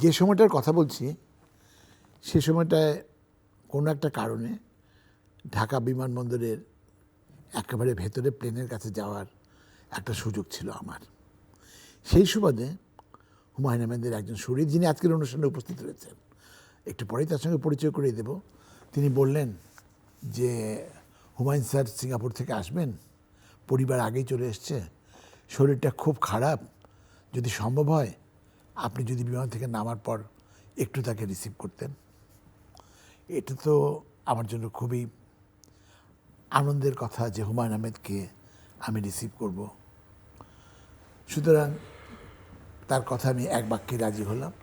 যে সময়টার কথা বলছি সে সময়টায় কোনো একটা কারণে ঢাকা বিমানবন্দরের একেবারে ভেতরে প্লেনের কাছে যাওয়ার একটা সুযোগ ছিল আমার। সেই সুবাদে হুমায়ুন আহমেদের একজন শরীর, যিনি আজকের অনুষ্ঠানে উপস্থিত রয়েছেন, একটু পরেই তার সঙ্গে পরিচয় করিয়ে দেব, তিনি বললেন যে হুমায়ুন স্যার সিঙ্গাপুর থেকে আসবেন, পরিবার আগেই চলে এসছে, শরীরটা খুব খারাপ, যদি সম্ভব হয় আপনি যদি বিমান থেকে নামার পর একটু তাকে রিসিভ করতেন। এটা তো আমার জন্য খুবই আনন্দের কথা যে হুমায়ুন আহমেদকে আমি রিসিভ করব। সুতরাং তার কথা আমি এক বাক্যে রাজি হলাম।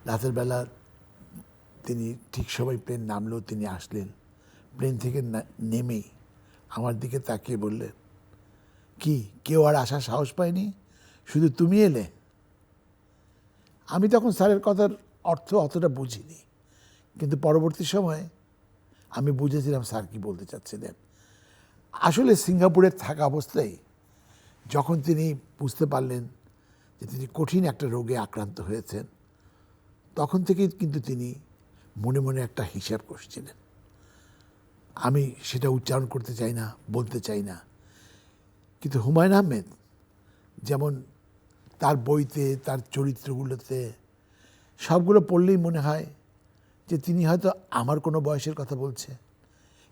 রাতের বেলা তিনি ঠিক সময় প্লেন নামলো, তিনি আসলেন। প্লেন থেকে নেমেই আমার দিকে তাকিয়ে বললেন, কি কেউ আর আসার সাহস পায়নি, শুধু তুমি এলে? আমি তখন স্যারের কথার অর্থ অতটা বুঝিনি, কিন্তু পরবর্তী সময়ে আমি বুঝেছিলাম স্যার কি বলতে চাচ্ছিলেন। আসলে সিঙ্গাপুরে থাকা অবস্থায় যখন তিনি বুঝতে পারলেন যে তিনি কঠিন একটা রোগে আক্রান্ত হয়েছেন, তখন থেকেই কিন্তু তিনি মনে মনে একটা হিসাব করছিলেন। আমি সেটা উচ্চারণ করতে চাই না, বলতে চাই না, কিন্তু হুমায়ুন আহমেদ যেমন তার বইতে, তার চরিত্রগুলোতে সবগুলো পড়লেই মনে হয় যে তিনি হয়তো আমার কোনো বয়সের কথা বলছে,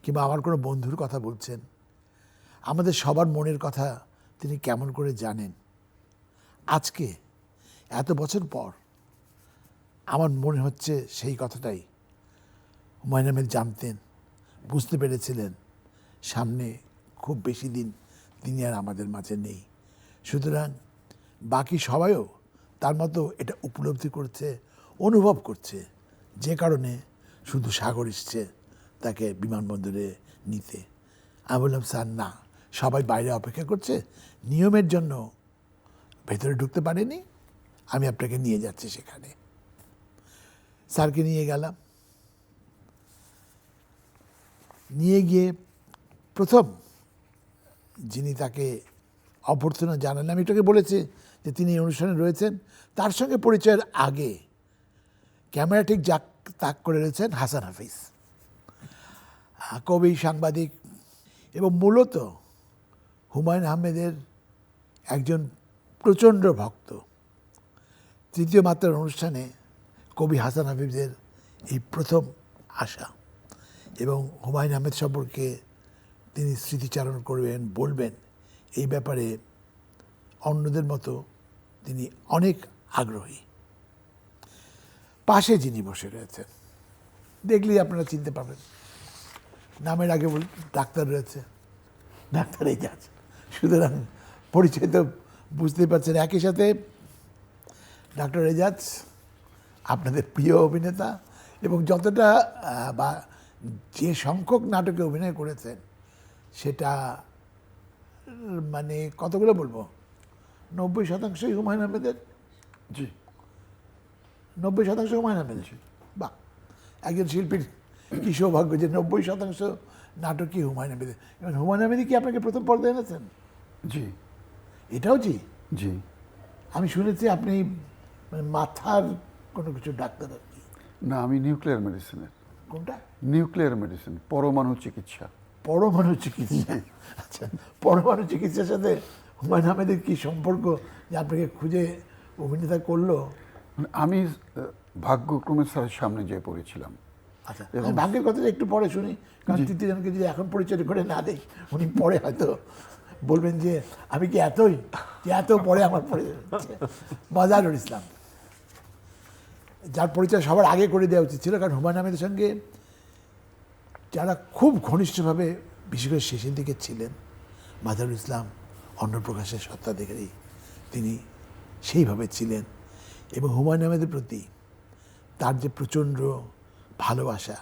কিংবা আমার কোনো বন্ধুর কথা বলছেন। আমাদের সবার মনের কথা তিনি কেমন করে জানেন। আজকে এত বছর পর আমার মনে হচ্ছে সেই কথাটাই হুমায়ুন আহমেদ জানতেন, বুঝতে পেরেছিলেন সামনে খুব বেশি দিন তিনি আর আমাদের মাঝে নেই। সুতরাং বাকি সবাইও তার মতো এটা উপলব্ধি করছে, অনুভব করছে, যে কারণে শুধু সাগর এসছে তাকে বিমানবন্দরে নিতে। আমি বললাম, স্যার না, সবাই বাইরে অপেক্ষা করছে, নিয়মের জন্য ভেতরে ঢুকতে পারেনি, আমি আপনাকে নিয়ে যাচ্ছি সেখানে। স্যারকে নিয়ে গেলাম। নিয়ে গিয়ে প্রথম যিনি তাকে অভ্যর্থনা জানালেন, আমি এটাকে বলেছি যে তিনি এই অনুষ্ঠানে রয়েছেন, তার সঙ্গে পরিচয়ের আগে ক্যামেরা ঠিক তাক করে রয়েছেন হাসান হাফিজ, কবি, সাংবাদিক এবং মূলত হুমায়ুন আহমেদের একজন প্রচণ্ড ভক্ত। তৃতীয় মাত্রার অনুষ্ঠানে কবি হাসান হাফিজের এই প্রথম আসা, এবং হুমায়ুন আহমেদ সম্পর্কে তিনি স্মৃতিচারণ করবেন, বলবেন, এই ব্যাপারে অন্যদের মতো তিনি অনেক আগ্রহী। পাশে যিনি বসে রয়েছেন দেখলেই আপনারা চিনতে পারবেন, নামের আগে ডাক্তার রয়েছে, ডাক্তার এজাজ। সুতরাং পরিচয় তো বুঝতেই পারছেন। একই সাথে ডাক্তার এজাজ আপনাদের প্রিয় অভিনেতা, এবং যতটা বা যে সংখ্যক নাটকে অভিনয় করেছেন সেটা মানে কতগুলো বলবো, 90% হুমায়ুন আহমেদের। জি, 90% হুমায়ুন আহমেদের। বাহ, একজন শিল্পীর কি সৌভাগ্য যে 90% নাটকই হুমায়ুন আহমেদের। এবং হুমায়ুন আহমেদই কি আপনাকে প্রথম পর্দায় এনেছেন? জি, এটাও জি। জি। আমি শুনেছি আপনি মানে মাথার কোনো কিছু ডাক্তার আর কি। না, আমি নিউক্লিয়ার মেডিসিনের। কোনটা? নিউক্লিয়ার মেডিসিন, পরমাণু চিকিৎসা। পরমাণু চিকিৎসা। আচ্ছা, পরমাণু চিকিৎসার সাথে হুমায়ুন আহমেদের কি সম্পর্ক যে আপনাকে খুঁজে অভিনেতা করলো? মানে আমি ভাগ্যক্রমে স্যারের সামনে যেয়ে পড়েছিলাম। আচ্ছা, আমি ভাগ্যের কথাটা একটু পরে শুনি, কারণ তৃতীয়জনকে যদি এখন পরিচয় করে না দেই, উনি পরে হয়তো বলবেন যে আমি কি এতই, যে এত পরে আমার পরিচয়। মজারুল ইসলাম, যার পরিচয় সবার আগে করে দেওয়া উচিত ছিল, কারণ হুমায়ুন আহমেদের সঙ্গে যারা খুব ঘনিষ্ঠভাবে বিশেষ করে শেষের দিকে ছিলেন, মজারুল ইসলাম অন্নপ্রকাশের সত্ত্বাধিকারী, তিনি সেইভাবে ছিলেন। এবং হুমায়ুন আহমেদের প্রতি তার যে প্রচণ্ড ভালোবাসা,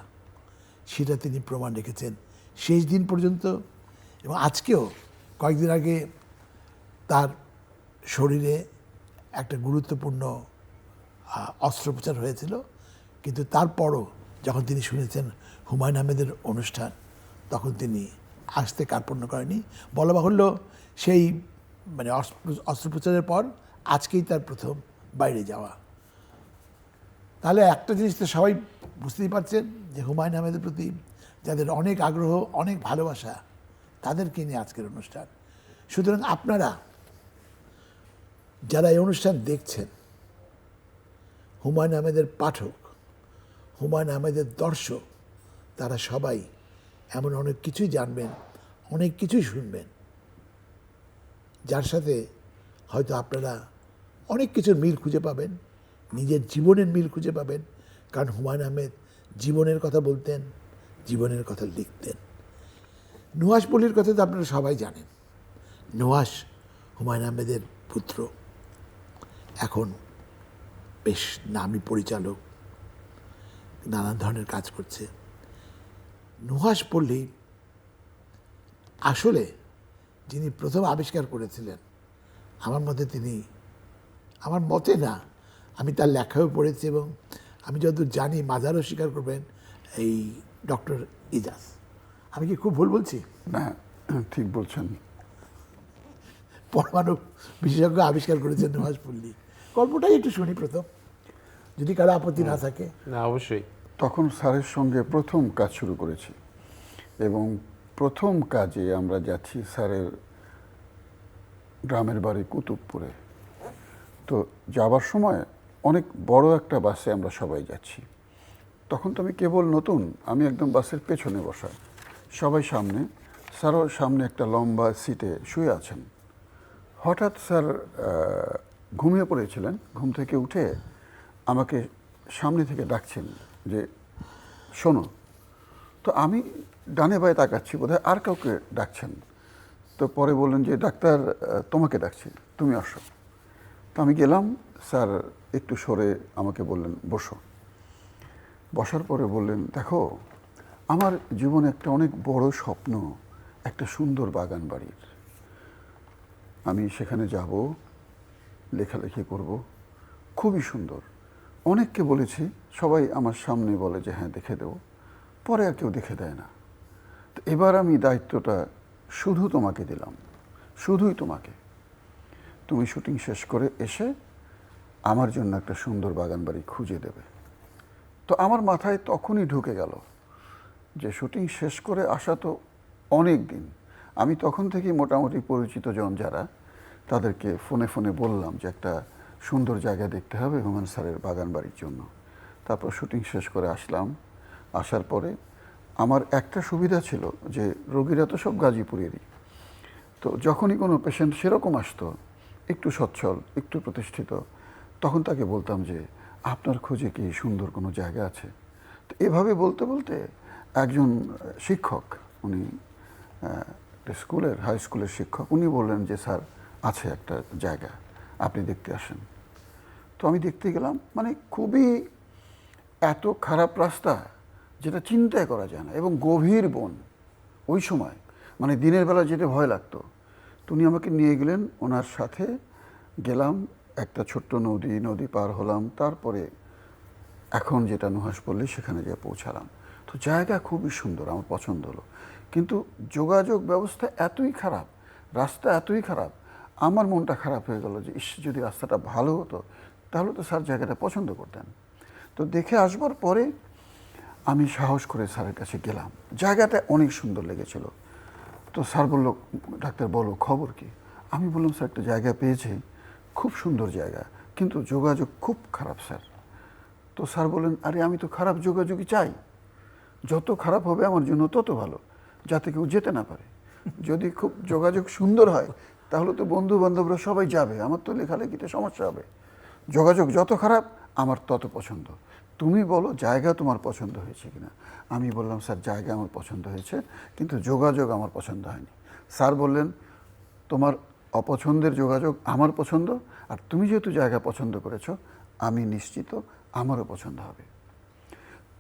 সেটা তিনি প্রমাণ রেখেছেন শেষ দিন পর্যন্ত। এবং আজকেও কয়েকদিন আগে তার শরীরে একটা গুরুত্বপূর্ণ অস্ত্রোপচার হয়েছিল, কিন্তু তারপরও যখন তিনি শুনেছেন হুমায়ুন আহমেদের অনুষ্ঠান, তখন তিনি আসতে কার্পণ্য করেনি। বলা বাহুল্য, সেই মানে অস্ত্রোপচারের পর আজকেই তার প্রথম বাইরে যাওয়া। তাহলে একটা জিনিস তো সবাই বুঝতেই পারছেন যে হুমায়ুন আহমেদের প্রতি যাদের অনেক আগ্রহ, অনেক ভালোবাসা, তাদেরকে নিয়ে আজকের অনুষ্ঠান। সুতরাং আপনারা যারা এই অনুষ্ঠান দেখছেন, হুমায়ুন আহমেদের পাঠক, হুমায়ুন আহমেদের দর্শক, তারা সবাই এমন অনেক কিছুই জানবেন, অনেক কিছুই শুনবেন, যার সাথে হয়তো আপনারা অনেক কিছুর মিল খুঁজে পাবেন, নিজের জীবনের মিল খুঁজে পাবেন। কারণ হুমায়ুন আহমেদ জীবনের কথা বলতেন, জীবনের কথা লিখতেন। নুহাশ পল্লীর কথা তো আপনারা সবাই জানেন। নুহাশ হুমায়ুন আহমেদের পুত্র, এখন বেশ নামী পরিচালক, নানান ধরনের কাজ করছে। নুহাশ পল্লী আসলে যিনি প্রথম আবিষ্কার করেছিলেন, আমার মতে তিনি, আমার মতে না, আমি তার লেখাও পড়েছি এবং আমি যতদূর জানি মাজারও স্বীকার করবেন এই ডক্টর ইজাজ। আমি কি খুব ভুল বলছি? না, ঠিক বলছেন। পরমাণু বিশেষজ্ঞ আবিষ্কার করেছেন নুহাশ পল্লী। গল্পটাই একটু শুনি প্রথম, যদি কারো আপত্তি না থাকে। না, অবশ্যই। তখন স্যারের সঙ্গে প্রথম কাজ শুরু করেছি এবং প্রথম কাজে আমরা যাচ্ছি স্যারের গ্রামের বাড়ি কুতুবপুরে। তো যাবার সময় অনেক বড় একটা বাসে আমরা সবাই যাচ্ছি। তখন তো আমি কেবল নতুন, আমি একদম বাসের পেছনে বসা, সবাই সামনে, স্যারও সামনে একটা লম্বা সিটে শুয়ে আছেন। হঠাৎ স্যার ঘুমিয়ে পড়েছিলেন, ঘুম থেকে উঠে আমাকে সামনে থেকে ডাকছেন যে শোনো। তো আমি ডানে বায়ে তাকাচ্ছি, বোধহয় আর কাউকে ডাকছেন। তো পরে বললেন যে ডাক্তার তোমাকে ডাকছি, তুমি আসো। তো আমি গেলাম, স্যার একটু সরে আমাকে বললেন বসো। বসার পরে বললেন দেখো, আমার জীবনে একটা অনেক বড় স্বপ্ন, একটা সুন্দর বাগান বাড়ির। আমি সেখানে যাব, লেখালেখি করব, খুবই সুন্দর। অনেককে বলেছি, সবাই আমার সামনে বলে যে হ্যাঁ দেখে দেবো, পরে আর কেউ দেখে দেয় না। তো এবার আমি দায়িত্বটা শুধু তোমাকে দিলাম, শুধুই তোমাকে। তুমি শুটিং শেষ করে এসে আমার জন্য একটা সুন্দর বাগান বাড়ি খুঁজে দেবে। তো আমার মাথায় তখনই ঢুকে গেল যে শুটিং শেষ করে আসা তো অনেক দিন। আমি তখন থেকেই মোটামুটি পরিচিত জন যারা, তাদেরকে ফোনে ফোনে বললাম যে একটা সুন্দর জায়গা দেখতে হবে হুমায়ুন স্যারের বাগান বাড়ির জন্য। তারপর শুটিং শেষ করে আসলাম। আসার পরে আমার একটা সুবিধা ছিল যে রোগীরা তো সব গাজীপুরেরই। তো যখনই কোনো পেশেন্ট সেরকম আসতো, একটু সচ্ছল, একটু প্রতিষ্ঠিত, তখন তাকে বলতাম যে আপনার খোঁজে কি সুন্দর কোনো জায়গা আছে। তো এভাবে বলতে বলতে একজন শিক্ষক, উনি স্কুলের, হাই স্কুলের শিক্ষক, উনি বললেন যে স্যার আছে একটা জায়গা, আপনি দেখতে আসেন। তো আমি দেখতে গেলাম, মানে খুবই এত খারাপ রাস্তা যেটা চিন্তাই করা যায় না, এবং গভীর বন ওই সময়, মানে দিনের বেলা যেতে ভয় লাগতো। তো উনি আমাকে নিয়ে গেলেন, ওনার সাথে গেলাম, একটা ছোট্ট নদী পার হলাম, তারপরে এখন যেটা নুহাশ পল্লী সেখানে গিয়ে পৌঁছালাম। তো জায়গা খুবই সুন্দর, আমার পছন্দ হলো। কিন্তু যোগাযোগ ব্যবস্থা এতই খারাপ, রাস্তা এতই খারাপ, আমার মনটা খারাপ হয়ে গেল যে ইস, যদি রাস্তাটা ভালো হতো তাহলে তো স্যার জায়গাটা পছন্দ করতেন। তো দেখে আসবার পরে আমি সাহস করে স্যারের কাছে গেলাম, জায়গাটা অনেক সুন্দর লেগেছিল। তো স্যার বলল ডাক্তার বলো খবর কি। আমি বললাম স্যার একটা জায়গা পেয়েছি, খুব সুন্দর জায়গা, কিন্তু যোগাযোগ খুব খারাপ স্যার। তো স্যার বললেন আরে আমি তো খারাপ যোগাযোগই চাই, যত খারাপ হবে আমার জন্য তত ভালো, যাতে কেউ যেতে না পারে। যদি খুব যোগাযোগ সুন্দর হয় তাহলে তো বন্ধু বান্ধবরা সবাই যাবে, আমার তো লেখালেখিতে সমস্যা হবে। যোগাযোগ যত খারাপ আমার তত পছন্দ। তুমি বলো জায়গা তোমার পছন্দ হয়েছে কিনা। আমি বললাম স্যার জায়গা আমার পছন্দ হয়েছে, কিন্তু যোগাযোগ আমার পছন্দ হয়নি। স্যার বললেন তোমার অপছন্দের যোগাযোগ আমার পছন্দ, আর তুমি যেহেতু জায়গা পছন্দ করেছো আমি নিশ্চিত আমারও পছন্দ হবে।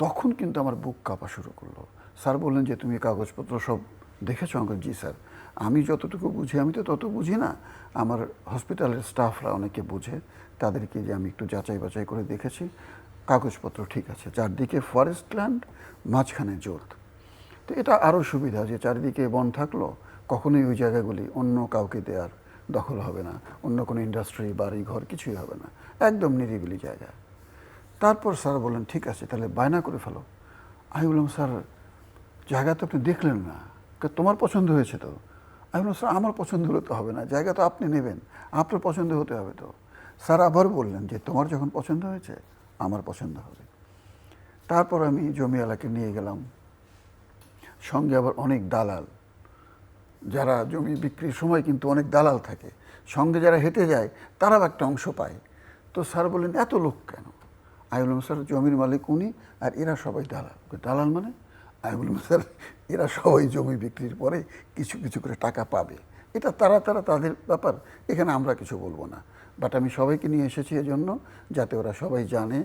তখন কিন্তু আমার বুক কাঁপা শুরু করলো। স্যার বললেন যে তুমি কাগজপত্র সব দেখেছো? আমাকে জি স্যার, আমি যতটুকু বুঝি, আমি তো তত বুঝি না, আমার হসপিটালের স্টাফরা অনেকে বুঝে, তাদেরকে যে আমি একটু যাচাই বাছাই করে দেখেছি, কাগজপত্র ঠিক আছে। চারদিকে ফরেস্ট ল্যান্ড, মাঝখানে জোত। তো এটা আরও সুবিধা যে চারিদিকে বন থাকলো, কখনোই ওই জায়গাগুলি অন্য কাউকে দেওয়ার দখল হবে না, অন্য কোনো ইন্ডাস্ট্রি, বাড়ি ঘর কিছুই হবে না, একদম নিরিবিলি জায়গা। তারপর স্যার বললেন ঠিক আছে তাহলে বায়না করে ফেলো। আমি বললাম স্যার জায়গা তো আপনি দেখলেন না, তোমার পছন্দ হয়েছে তো। আমি বললাম স্যার আমার পছন্দ হলে তো হবে না, জায়গা তো আপনি নেবেন, আপনার পছন্দ হতে হবে তো। স্যার আবার বললেন যে তোমার যখন পছন্দ হয়েছে আমার পছন্দ হবে। তারপর আমি জমিওয়ালাকে নিয়ে গেলাম, সঙ্গে আবার অনেক দালাল, যারা জমি বিক্রির সময় কিন্তু অনেক দালাল থাকে, সঙ্গে যারা হেঁটে যায় তারাও একটা অংশ পায়। তো স্যার বললেন এত লোক কেন? আমি বললাম স্যার জমির মালিক উনি আর এরা সবাই দালাল। দালাল মানে? আমি বললাম স্যার এরা সবাই জমি বিক্রির পরে কিছু কিছু করে টাকা পাবে, এটা তারা তাদের ব্যাপার, এখানে আমরা কিছু বলবো না। বাট আমি সবাইকে নিয়ে এসেছি এজন্য যাতে ওরা সবাই জানে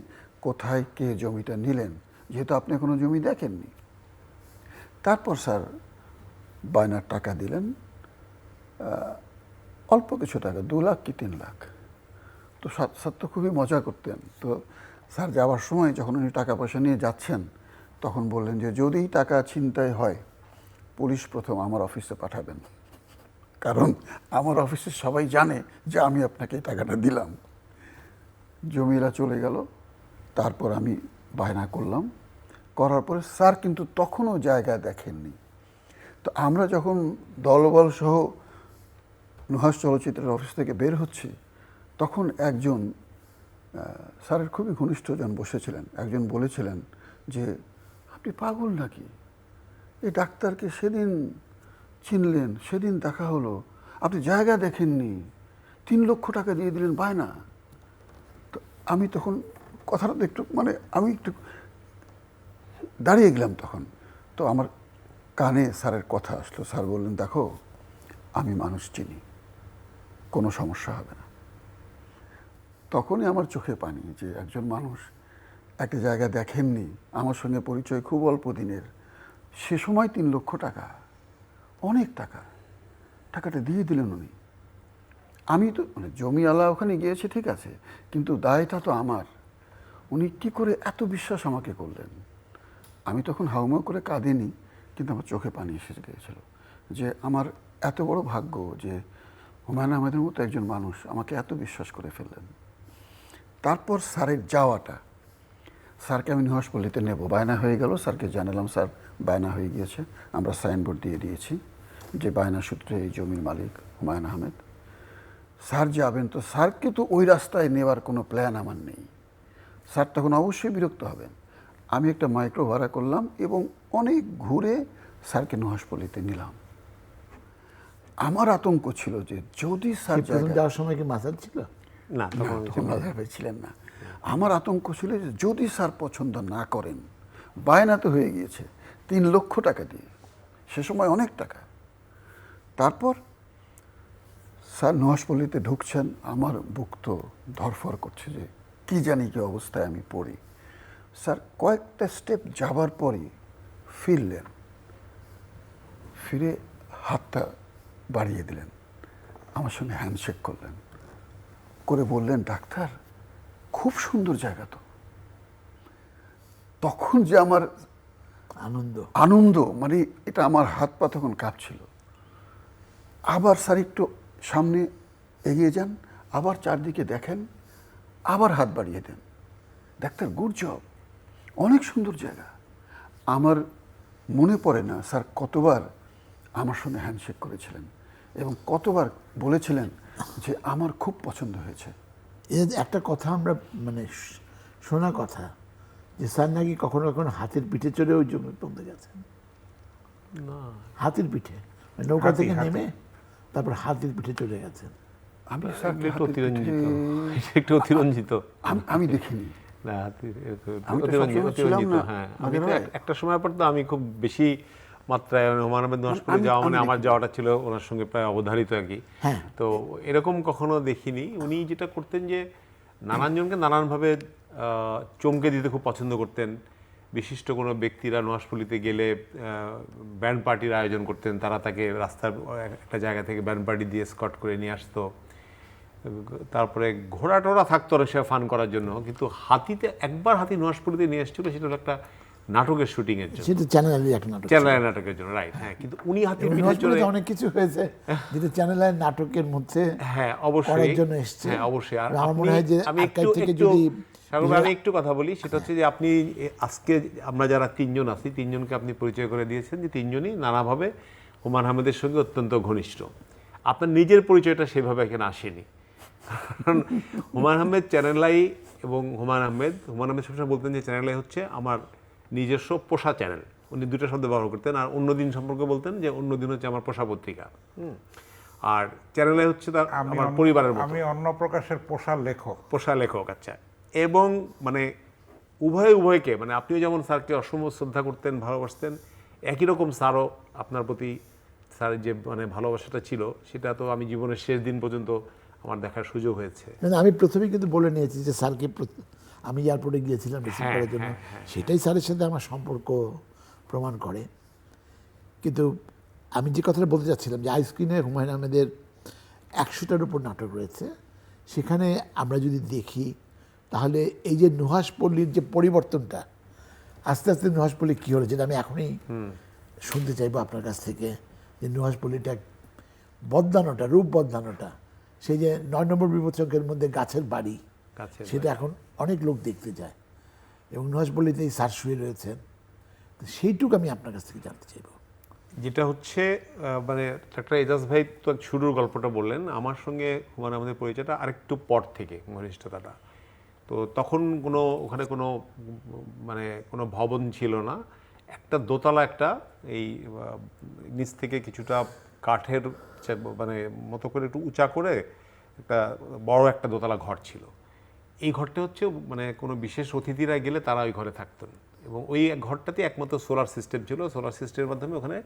কোথায় কে জমিটা নিলেন, যেহেতু আপনি এখনো জমি দেখেননি। তারপর স্যার বায়নার টাকা দিলেন, অল্প কিছু টাকা, 2 লাখ কি 3 লাখ। তো স্যার তো খুবই মজা করতেন। তো স্যার যাওয়ার সময় যখন উনি টাকা পয়সা নিয়ে যাচ্ছেন তখন বললেন যে যদি টাকা ছিনতাই হয় পুলিশ প্রথম আমার অফিসে পাঠাবেন, কারণ আমার অফিসে সবাই জানে যে আমি আপনাকে এই টাকাটা দিলাম। জমিরা চলে গেল, তারপর আমি বায়না করলাম, করার পরে স্যার কিন্তু তখনও জায়গা দেখেননি। তো আমরা যখন দলবল সহ নুহাস চলচ্চিত্রের অফিস থেকে বের হচ্ছি তখন একজন স্যারের খুবই ঘনিষ্ঠজন বসেছিলেন, একজন বলেছিলেন যে আপনি পাগল নাকি, এই ডাক্তারকে সেদিন চিনলেন, সেদিন দেখা হলো, আপনি জায়গা দেখেননি, 3 লক্ষ টাকা দিয়ে দিলেন বায়না। তো আমি তখন কথাটা একটু আমি একটু দাঁড়িয়ে গেলাম তখন। তো আমার কানে স্যারের কথা আসলো, স্যার বললেন দেখো আমি মানুষ চিনি, কোনো সমস্যা হবে না। তখনই আমার চোখে পানি যে একজন মানুষ একটা জায়গা দেখেননি, আমার সঙ্গে পরিচয় খুব অল্প দিনের, সে সময় 3 লক্ষ টাকা, অনেক টাকা, টাকাটা দিয়ে দিলেন উনি। আমি তো জমিওয়ালা ওখানে গিয়েছে ঠিক আছে, কিন্তু দায়টা তো আমার। উনি কি করে এত বিশ্বাস আমাকে করলেন? আমি তখন হাউমাউ করে কাঁদিনি, কিন্তু আমার চোখে পানি এসে গিয়েছিল যে আমার এত বড় ভাগ্য যে হুমায়ুন আহমেদের মতো একজন মানুষ আমাকে এত বিশ্বাস করে ফেললেন। তারপর স্যারের যাওয়াটা, স্যারকে আমি নুহাসপল্লীতে নেব, বায়না হয়ে গেল, স্যারকে জানালাম স্যার বায়না হয়ে গিয়েছে, আমরা সাইনবোর্ড দিয়ে দিয়েছি যে বায়না সূত্রে এই জমির মালিক হুমায়ুন আহমেদ। স্যার যাবেন, তো স্যারকে তো ওই রাস্তায় নেওয়ার কোনো প্ল্যান আমার নেই। স্যার তখন অবশ্যই বিরক্ত হবেন। আমি একটা মাইক্রো ভাড়া করলাম এবং অনেক ঘুরে স্যারকে নুহাসপল্লীতে নিলাম। আমার আতঙ্ক ছিল যে যদি স্যার যাওয়ার সময় কি মাথার ছিল না, তখন ছিলেন না। আমার আতঙ্ক ছিল যে যদি স্যার পছন্দ না করেন, বায়না তো হয়ে গিয়েছে 3 লক্ষ টাকা দিয়ে, সে সময় অনেক টাকা। তারপর স্যার নুহাসপল্লীতে ঢুকছেন, আমার বুক তো ধরফর করছে যে কি জানি কি অবস্থায় আমি পড়ি। স্যার কয়েকটা স্টেপ যাবার পরই ফিরলেন, ফিরে হাতটা বাড়িয়ে দিলেন, আমার সঙ্গে হ্যান্ডশেক করলেন, করে বললেন ডাক্তার খুব সুন্দর জায়গা তো। তখন যে আমার আনন্দ এটা আমার হাত পা তখন কাঁপছিল। আবার স্যার একটু সামনে এগিয়ে যান, আবার চারদিকে দেখেন, আবার হাত বাড়িয়ে দেন, ডাক্তার গুড জব, অনেক সুন্দর জায়গা। আমার মনে পড়ে না স্যার কতবার আমার সঙ্গে হ্যান্ডশেক করেছিলেন এবং কতবার বলেছিলেন যে আমার খুব পছন্দ হয়েছে। একটা কথা আমরা শোনা কথা যে স্যার নাকি কখনো কখনো হাতের পিঠে চড়ে ওই জমি পৌঁছে গেছেন। হাতির পিঠে, নৌকা থেকে নেমে তারপর হাতির পিঠে চলে গেছেন। আমি একটু অতিরঞ্জিত, আমি দেখিনি। একটা সময় পর তো আমি খুব বেশি মাত্রায় হুমায়ুন আহমেদ নুহাসপল্লী যাওয়া আমার যাওয়াটা ছিল ওনার সঙ্গে প্রায় অবধারিত আর কি। তো এরকম কখনো দেখিনি। উনি যেটা করতেন যে নানানজনকে নানানভাবে চমকে দিতে খুব পছন্দ করতেন। বিশিষ্ট কোনো ব্যক্তিরা নুহাসপল্লীতে গেলে ব্যান্ড পার্টির আয়োজন করতেন, তারা তাকে রাস্তার একটা জায়গা থেকে ব্যান্ড পার্টি দিয়ে স্কট করে নিয়ে আসতো। তারপরে ঘোড়া টোড়া থাকতো অনেক সময় ফান করার জন্য, কিন্তু একবার হাতি নুহাসপল্লীতে নিয়ে এসেছিল, সেটা হলো একটা নাটকের শুটিং এর জন্য, চ্যানেলের নাটকের জন্য, রাইট। হ্যাঁ, কিন্তু উনি হাতির পিঠে চড়ে অনেক কিছু হয়েছে যেটা চ্যানেলের নাটকের মধ্যে হ্যাঁ অবশ্যই জন্য এসেছে। হ্যাঁ অবশ্যই। আর আমার মনে হয় যে আর্কাইভ থেকে যদি সাগর ভাই, আমি একটু কথা বলি, সেটা হচ্ছে যে আপনি আজকে আমরা যারা তিনজন আছি, তিনজনকে আপনি পরিচয় করে দিয়েছেন যে তিনজনই নানাভাবে হুমায়ূন আহমেদের সঙ্গে অত্যন্ত ঘনিষ্ঠ। আপনার নিজের পরিচয়টা সেভাবে এখানে আসেনি, কারণ হুমায়ূন আহমেদ, চ্যানেল আই এবং হুমায়ূন আহমেদ সবসময় বলতেন যে চ্যানেল আই হচ্ছে আমার নিজস্ব পোষা চ্যানেল। উনি দুটো শব্দ ব্যবহার করতেন। আর অন্যদিন সম্পর্কে বলতেন যে অন্যদিন হচ্ছে আমার পোষা পত্রিকা, আর চ্যানেল আই হচ্ছে তার আমার পরিবারের মতো। আমি অন্য প্রকাশের পোষা লেখক। আচ্ছা, এবং মানে উভয়কে, মানে আপনিও যেমন স্যারকে অসম্ভব শ্রদ্ধা করতেন, ভালোবাসতেন, একই রকম স্যারও আপনার প্রতি, স্যারের যে মানে ভালোবাসাটা ছিল, সেটা তো আমি জীবনের শেষ দিন পর্যন্ত আমার দেখার সুযোগ হয়েছে। মানে আমি প্রথমেই কিন্তু বলে নিয়েছি যে স্যারকে আমি এয়ারপোর্টে গিয়েছিলাম রিসিভ করার জন্য, সেটাই স্যারের সাথে আমার সম্পর্ক প্রমাণ করে। কিন্তু আমি যে কথাটা বলতে চাচ্ছিলাম যে আইস্ক্রিনে হুমায়ূন আহমেদের 100টার উপর নাটক রয়েছে, সেখানে আমরা যদি দেখি তাহলে এই যে নুহাসপল্লীর যে পরিবর্তনটা, আস্তে আস্তে নুহাসপল্লী কী হলো, যেটা আমি এখনই শুনতে চাইবো আপনার কাছ থেকে, যে নুহাসপল্লীটা বদলানোটা, রূপ বদলানোটা, সেই যে 9 নম্বর বিপদসংখ্যার মধ্যে গাছের বাড়ি, সেটা এখন অনেক লোক দেখতে যায়, এবং নুহাসপল্লীতেই স্যার শুয়ে রয়েছেন। তো সেইটুকু আমি আপনার কাছ থেকে জানতে চাইবো। যেটা হচ্ছে মানে ডাক্তার এজাজ ভাই তো শুরুর গল্পটা বললেন, আমার সঙ্গে হুমায়ূন আহমেদের পরিচয়টা আরেকটু পর থেকে, ঘনিষ্ঠতাটা। তো তখন ওখানে মানে কোনো ভবন ছিল না, একটা দোতলা, একটা এই নিচ থেকে কিছুটা কাঠের মানে মতো করে একটু উঁচা করে একটা বড় একটা দোতলা ঘর ছিল। এই ঘরটা হচ্ছে মানে কোনো বিশেষ অতিথিরা গেলে তারা ওই ঘরে থাকতেন, এবং ওই ঘরটাতে একমাত্র সোলার সিস্টেম ছিল। সোলার সিস্টেমের মাধ্যমে ওখানে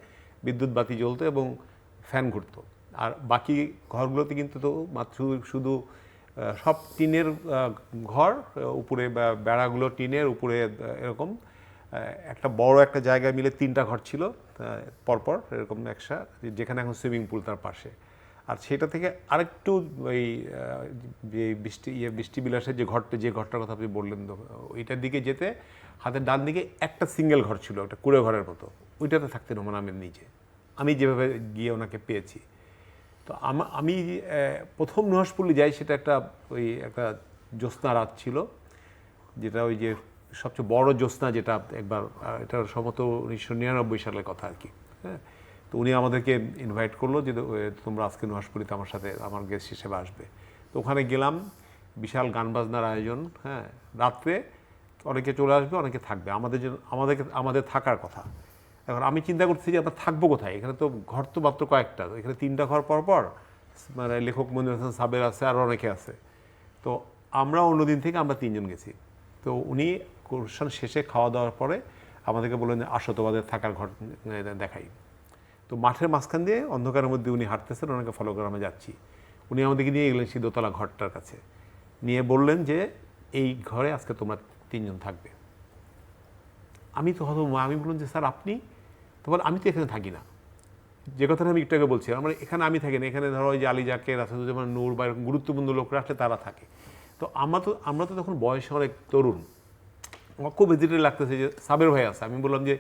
বিদ্যুৎ বাতি জ্বলতো এবং ফ্যান ঘুরতো। আর বাকি ঘরগুলোতে কিন্তু তো মাত্র শুধু সব টিনের ঘর, উপরে বেড়াগুলো টিনের, উপরে এরকম একটা বড় একটা জায়গায় মিলে 3টা ঘর ছিল পরপর এরকম একসা, যেখানে এখন সুইমিং পুল তার পাশে। আর সেটা থেকে আরেকটু ওই যে বৃষ্টি বিলাসের যে ঘরটার কথা আপনি বললেন, ওইটার দিকে যেতে হাতের ডান দিকে একটা সিঙ্গেল ঘর ছিল, একটা কুড়ে ঘরের মতো। ওইটাতে থাকতেন হুমায়ূন আহমেদ নিজে, আমি যেভাবে গিয়ে ওনাকে পেয়েছি। তো আমি প্রথম নুহাসপল্লী যাই, সেটা একটা জ্যোৎস্না রাত ছিল, যেটা ওই যে সবচেয়ে বড় জ্যোৎস্না, যেটা একবার, এটা সম্ভবত 1999 সালের কথা আর কি। হ্যাঁ, তো উনি আমাদেরকে ইনভাইট করলো যে তোমরা আজকে নুহাসপল্লীতে আমার সাথে আমার গেস্ট হিসেবে আসবে। তো ওখানে গেলাম, বিশাল গান বাজনার আয়োজন। হ্যাঁ, রাত্রে অনেকে চলে আসবে, অনেকে থাকবে, আমাদের থাকার কথা। এখন আমি চিন্তা করছি যে আমরা থাকবো কোথায়, এখানে তো ঘর তো মাত্র কয়েকটা, এখানে 3টা ঘর পর মানে লেখক মনির হাসান সাবের আছে, আর অনেকে আছে। তো আমরা অন্যদিন থেকে আমরা 3জন গেছি। তো উনি অনুষ্ঠান শেষে খাওয়া দাওয়ার পরে আমাদেরকে বললেন যে আসো, তোমাদের থাকার ঘর দেখাই। তো মাঠের মাঝখান দিয়ে অন্ধকারের মধ্যে উনি হাঁটতেছেন, ওনাকে ফলো করে আমরা যাচ্ছি। উনি আমাদেরকে নিয়ে গেলেন সেই দোতলা ঘরটার কাছে, নিয়ে বললেন যে এই ঘরে আজকে তোমরা 3জন থাকবে। আমি তো আমি বললাম যে স্যার আপনি তো, বল আমি তো এখানে থাকি না, যে কথাটা আমি একটু আগে বলছিলাম, আমরা এখানে আমি থাকি না, এখানে ধরো ওই যে আলী জাকের, রাসেদুজ্জামান নূর বা এরকম গুরুত্বপূর্ণ লোকরা আসলে তারা থাকে। তো আমরা তো তখন বয়সে অনেক তরুণ, আমার খুব হেজিটেট লাগতেছে যে সাবের ভাই আছে। আমি বললাম যে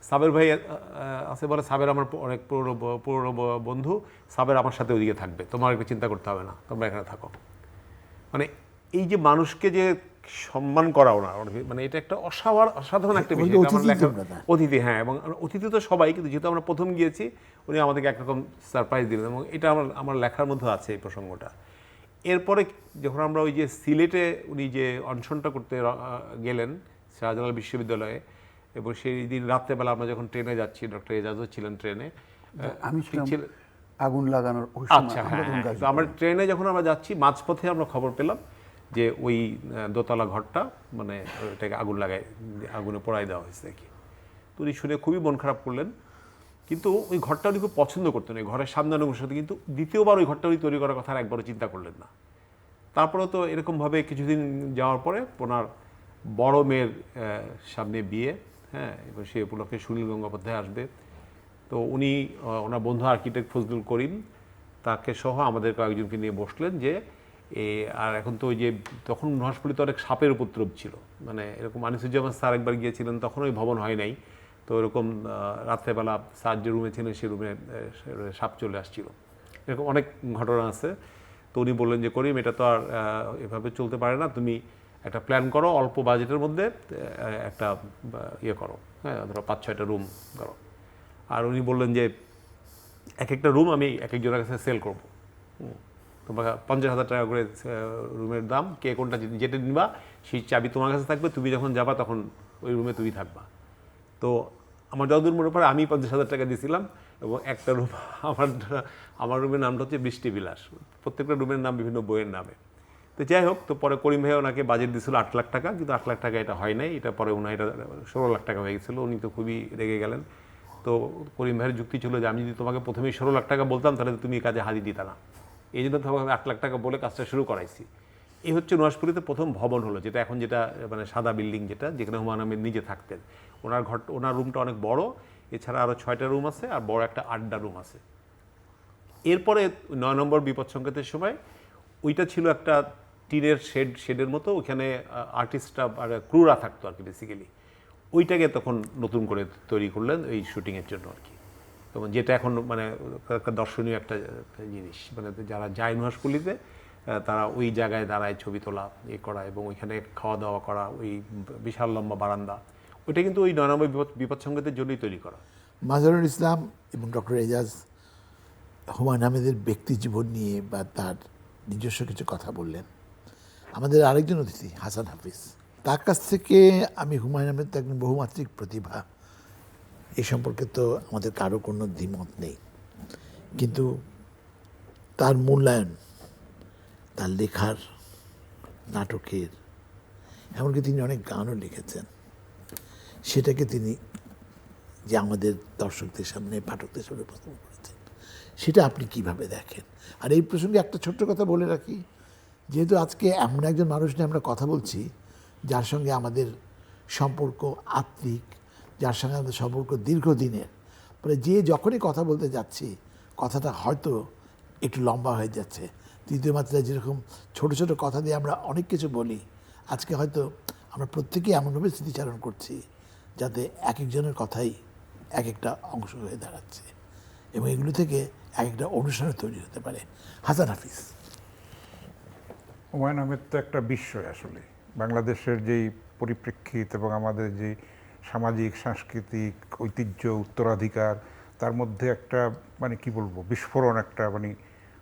সাবের ভাই আছে, বলে সাবের আমার অনেক পুরনো বন্ধু, সাবের আমার সাথে ওইদিকে থাকবে, তোমার একটু চিন্তা করতে হবে না, তোমরা এখানে থাকো। মানে এই যে মানুষকে যে সম্মান করা ওনার, মানে এটা একটা অসাধারণ একটা বিষয়। অতিথি, হ্যাঁ, এবং অতিথি তো সবাই, কিন্তু যেহেতু আমরা প্রথম গিয়েছি, উনি আমাদেরকে একরকম সারপ্রাইজ দিলেন, এবং এটা আমার লেখার মধ্যে আছে এই প্রসঙ্গটা। এরপরে যখন আমরা ওই যে সিলেটে উনি যে অনশনটা করতে গেলেন শাহজালাল বিশ্ববিদ্যালয়ে, এবং সেই দিন রাত্রেবেলা আমরা যখন ট্রেনে যাচ্ছি, ডক্টর এজাজও ছিলেন ট্রেনে, আমি আগুন লাগানোর। আচ্ছা, হ্যাঁ, তো আমরা ট্রেনে যখন আমরা যাচ্ছি, মাঝপথে আমরা খবর পেলাম যে ওই দোতলা ঘরটা মানে ওইটাকে আগুনে পোড়াই দেওয়া হয়েছে আর কি। তো উনি শুনে খুবই মন খারাপ করলেন, কিন্তু ওই ঘরটা উনি খুব পছন্দ করতেন, ওই ঘরের সামনের সাথে। কিন্তু দ্বিতীয়বার ওই ঘরটা উনি তৈরি করার কথা একবারও চিন্তা করলেন না। তারপরে তো এরকমভাবে কিছুদিন যাওয়ার পরে ওনার বড় মেয়ের সামনে বিয়ে, হ্যাঁ, এবার সেই উপলক্ষে সুনীল গঙ্গোপাধ্যায় আসবে। তো উনি ওনার বন্ধু আর্কিটেক্ট ফজলুল করিম, তাকে সহ আমাদের কয়েকজনকে নিয়ে বসলেন যে আর এখন তো ওই যে তখন নুহাসপল্লীতে অনেক সাপের উপদ্রব ছিল, মানে এরকম আনিসুজ্জামান স্যার একবার গিয়েছিলেন, তখন ওই ভবন হয় নাই। তো এরকম রাত্রেবেলা স্যার যে রুমে ছিলেন সেই রুমে সাপ চলে আসছিল, এরকম অনেক ঘটনা আছে। তো উনি বললেন যে করিম, এটা তো আর এভাবে চলতে পারে না, তুমি একটা প্ল্যান করো, অল্প বাজেটের মধ্যে একটা ইয়ে করো, হ্যাঁ ধরো 5-6টা রুম করো। আর উনি বললেন যে এক একটা রুম আমি এক একজনের কাছে সেল করবো, তোমাকে 50,000 টাকা করে রুমের দাম, কে কোনটা যেটা নিবা সেই চাবি তোমার কাছে থাকবে, তুমি যখন যাবা তখন ওই রুমে তুমি থাকবা। তো আমার যতদূর মনে পড়ে আমি 50,000 টাকা দিয়েছিলাম, এবং একটা রুম আমার রুমের নামটা হচ্ছে বৃষ্টি বিলাস, প্রত্যেকটা রুমের নাম বিভিন্ন বইয়ের নামে। তো যাই হোক, তো পরে করিম ভাই ওনাকে বাজেট দিয়েছিল 8 লাখ টাকা, কিন্তু 8 লাখ টাকা এটা হয় নাই, এটা পরে ওনার এটা 16 লাখ টাকা হয়ে গেছিলো। উনি তো খুবই রেগে গেলেন। তো করিম ভাইয়ের যুক্তি ছিল যে আমি যদি তোমাকে প্রথমেই 16 লাখ টাকা বলতাম তাহলে তুমি এই কাজে হাজির দিতা না, এই জন্য তোমাকে আমি 8 লাখ টাকা বলে কাজটা শুরু করাইছি। এই হচ্ছে নুহাশপুরীতে প্রথম ভবন হলো, যেটা এখন যেটা মানে সাদা বিল্ডিং, যেখানে হুমায়ুন আহমেদ নিজে থাকতেন। ওনার রুমটা অনেক বড়, এছাড়া আরও 6টা রুম আছে, আর বড় একটা আড্ডা রুম আছে। এরপরে 9 নম্বর বিপদ সংকেতের সময় ওইটা ছিল একটা টিনের শেডের মতো, ওইখানে আর্টিস্টরা আর ক্রুরা থাকতো আর কি বেসিক্যালি। ওইটাকে তখন নতুন করে তৈরি করলেন এই শুটিংয়ের জন্য আর কি, এবং যেটা এখন মানে একটা দর্শনীয় একটা জিনিস, মানে যারা যায় নুহাশপল্লীতে তারা ওই জায়গায় দাঁড়ায় ছবি তোলা, করা, এবং ওইখানে খাওয়া দাওয়া করা, ওই বিশাল লম্বা বারান্দা, ওইটা কিন্তু ওই 9 নম্বর বিপদ সংকেতের জন্যই তৈরি করা। মাজহারুল ইসলাম এবং ডক্টর এজাজ হুমায়ুন আহমেদের ব্যক্তি জীবন নিয়ে বা তার নিজস্ব কিছু কথা বললেন। আমাদের আরেকজন অতিথি হাসান হাফিজ, তার কাছ থেকে আমি হুমায়ুন আহমেদ তো একজন বহুমাত্রিক প্রতিভা, এ সম্পর্কে তো আমাদের কারো কোনো দ্বিমত নেই, কিন্তু তার মূল্যায়ন, তার লেখার, নাটকের, এমনকি তিনি অনেক গানও লিখেছেন, সেটাকে তিনি যে আমাদের দর্শকদের সামনে, পাঠকদের সামনে উপস্থাপন করেছেন, সেটা আপনি কিভাবে দেখেন? আর এই প্রসঙ্গে একটা ছোট্ট কথা বলে রাখি, যেহেতু আজকে এমন একজন মানুষ নিয়ে আমরা কথা বলছি যার সঙ্গে আমাদের সম্পর্ক আত্মিক, যার সঙ্গে আমাদের সম্পর্ক দীর্ঘদিনের, ফলে যে যখনই কথা বলতে যাচ্ছি কথাটা হয়তো একটু লম্বা হয়ে যাচ্ছে। তৃতীয় মাত্রায় যেরকম ছোট ছোট কথা দিয়ে আমরা অনেক কিছু বলি, আজকে হয়তো আমরা প্রত্যেকেই এমনভাবে স্মৃতিচারণ করছি যাতে এক একজনের কথাই এক একটা অংশ হয়ে দাঁড়াচ্ছে, এবং এগুলো থেকে এক একটা অনুষ্ঠানে তৈরি হতে পারে। হাসান হাফিজ। হুমায়ুন আহমেদ তো একটা বিস্ময় আসলে, বাংলাদেশের যেই পরিপ্রেক্ষিত এবং আমাদের যে সামাজিক সাংস্কৃতিক ঐতিহ্য উত্তরাধিকার, তার মধ্যে একটা মানে কি বলবো বিস্ফোরণ, একটা মানে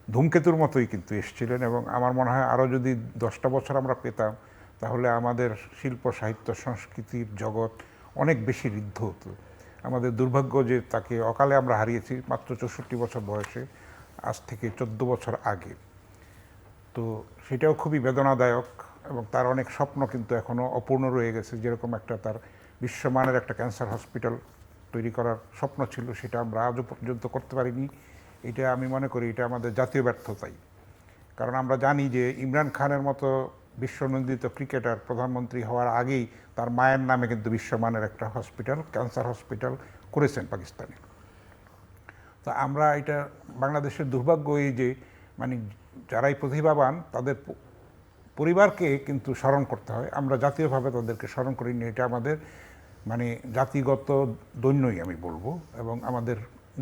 ধূমকেতুর মতোই কিন্তু এসেছিলেন। এবং আমার মনে হয় আরও যদি 10টা বছর আমরা পেতাম তাহলে আমাদের শিল্প সাহিত্য সংস্কৃতির জগৎ অনেক বেশি ঋদ্ধ হতো। আমাদের দুর্ভাগ্য যে তাকে অকালে আমরা হারিয়েছি মাত্র 64 বছর বয়সে, আজ থেকে 14 বছর আগে। তো সেটাও খুবই বেদনাদায়ক, এবং তার অনেক স্বপ্ন কিন্তু এখনও অপূর্ণ রয়ে গেছে। যেরকম একটা তার বিশ্বমানের একটা ক্যান্সার হসপিটাল তৈরি করার স্বপ্ন ছিল, সেটা আমরা আজও পর্যন্ত করতে পারিনি। এটা আমি মনে করি এটা আমাদের জাতীয় ব্যর্থতাই। কারণ আমরা জানি যে ইমরান খানের মতো বিশ্বনন্দিত ক্রিকেটার প্রধানমন্ত্রী হওয়ার আগেই তার মায়ের নামে কিন্তু বিশ্বমানের একটা হসপিটাল, ক্যান্সার হসপিটাল করেছেন পাকিস্তানে। তো আমরা এটা বাংলাদেশের দুর্ভাগ্য এই যে মানে যারাই প্রতিভাবান তাদের পরিবারকে কিন্তু স্মরণ করতে হয়, আমরা জাতীয়ভাবে তাদেরকে স্মরণ করিনি। এটা আমাদের মানে জাতিগত দৈন্যই আমি বলবো, এবং আমাদের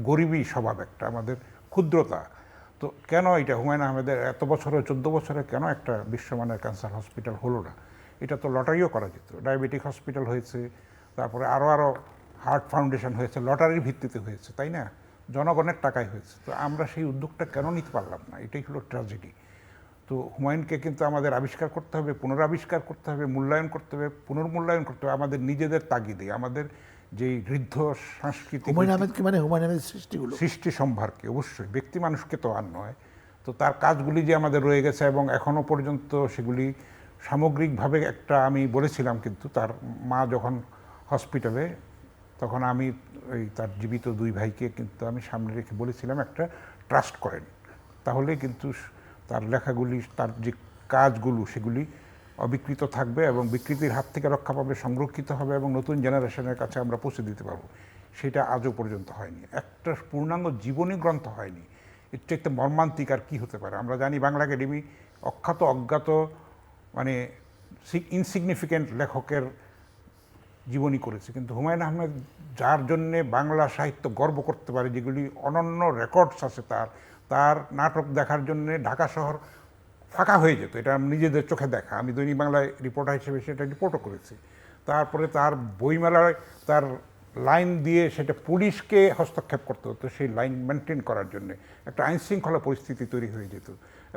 গরিবী স্বভাব একটা, আমাদের ক্ষুদ্রতা। তো কেন এটা হুমায়ুন আহমেদের এত বছরে 14 বছরে কেন একটা বিশ্বমানের ক্যান্সার হসপিটাল হলো না? এটা তো লটারিও করা যেত। ডায়াবেটিক হসপিটাল হয়েছে, তারপরে আরও হার্ট ফাউন্ডেশন হয়েছে, লটারির ভিত্তিতে হয়েছে, তাই না? জনগণের টাকায় হয়েছে। তো আমরা সেই উদ্যোগটা কেন নিতে পারলাম না? এটাই হলো ট্র্যাজেডি। তো হুমায়ুনকে কিন্তু আমাদের আবিষ্কার করতে হবে, পুনরাবিষ্কার করতে হবে, মূল্যায়ন করতে হবে, পুনর্মূল্যায়ন করতে হবে আমাদের নিজেদের তাগিদে, আমাদের যেই ঋদ্ধ সাংস্কৃতিক হুমায়ুন আহমেদকে মানে হুমায়ুন আহমেদের সৃষ্টিগুলো, সৃষ্টি সম্ভারকে, অবশ্যই ব্যক্তি মানুষকে তো আর নয়। তো তার কাজগুলি যে আমাদের রয়ে গেছে এবং এখনও পর্যন্ত সেগুলি সামগ্রিকভাবে একটা, আমি বলেছিলাম কিন্তু তার মা যখন হসপিটালে, তখন আমি ওই তার জীবিত 2 ভাইকে কিন্তু আমি সামনে রেখে বলেছিলাম একটা ট্রাস্ট করেন, তাহলে কিন্তু তার লেখাগুলি, তার যে কাজগুলো সেগুলি অবিকৃত থাকবে এবং বিকৃতির হাত থেকে রক্ষা পাবে, সংরক্ষিত হবে এবং নতুন জেনারেশনের কাছে আমরা পৌঁছে দিতে পারবো। সেটা আজও পর্যন্ত হয়নি। একটা পূর্ণাঙ্গ জীবনী গ্রন্থ হয়নি। এর চাইতে মর্মান্তিক আর কী হতে পারে? আমরা জানি বাংলা একাডেমি অখ্যাত অজ্ঞাত মানে ইনসিগনিফিকেন্ট লেখকের জীবনী করেছে, কিন্তু হুমায়ুন আহমেদ যার জন্যে বাংলা সাহিত্য গর্ব করতে পারে, যেগুলি অনন্য রেকর্ডস আছে তার নাটক দেখার জন্যে ঢাকা শহর ফাঁকা হয়ে যেত, এটা নিজেদের চোখে দেখা। আমি দৈনিক বাংলায় রিপোর্টার হিসেবে সেটা রিপোর্টও করেছি। তারপরে তার বইমেলায় তার লাইন দিয়ে সেটা পুলিশকে হস্তক্ষেপ করতে হতো সেই লাইন মেনটেন করার জন্য, একটা আইনশৃঙ্খলা পরিস্থিতি তৈরি হয়ে যেত।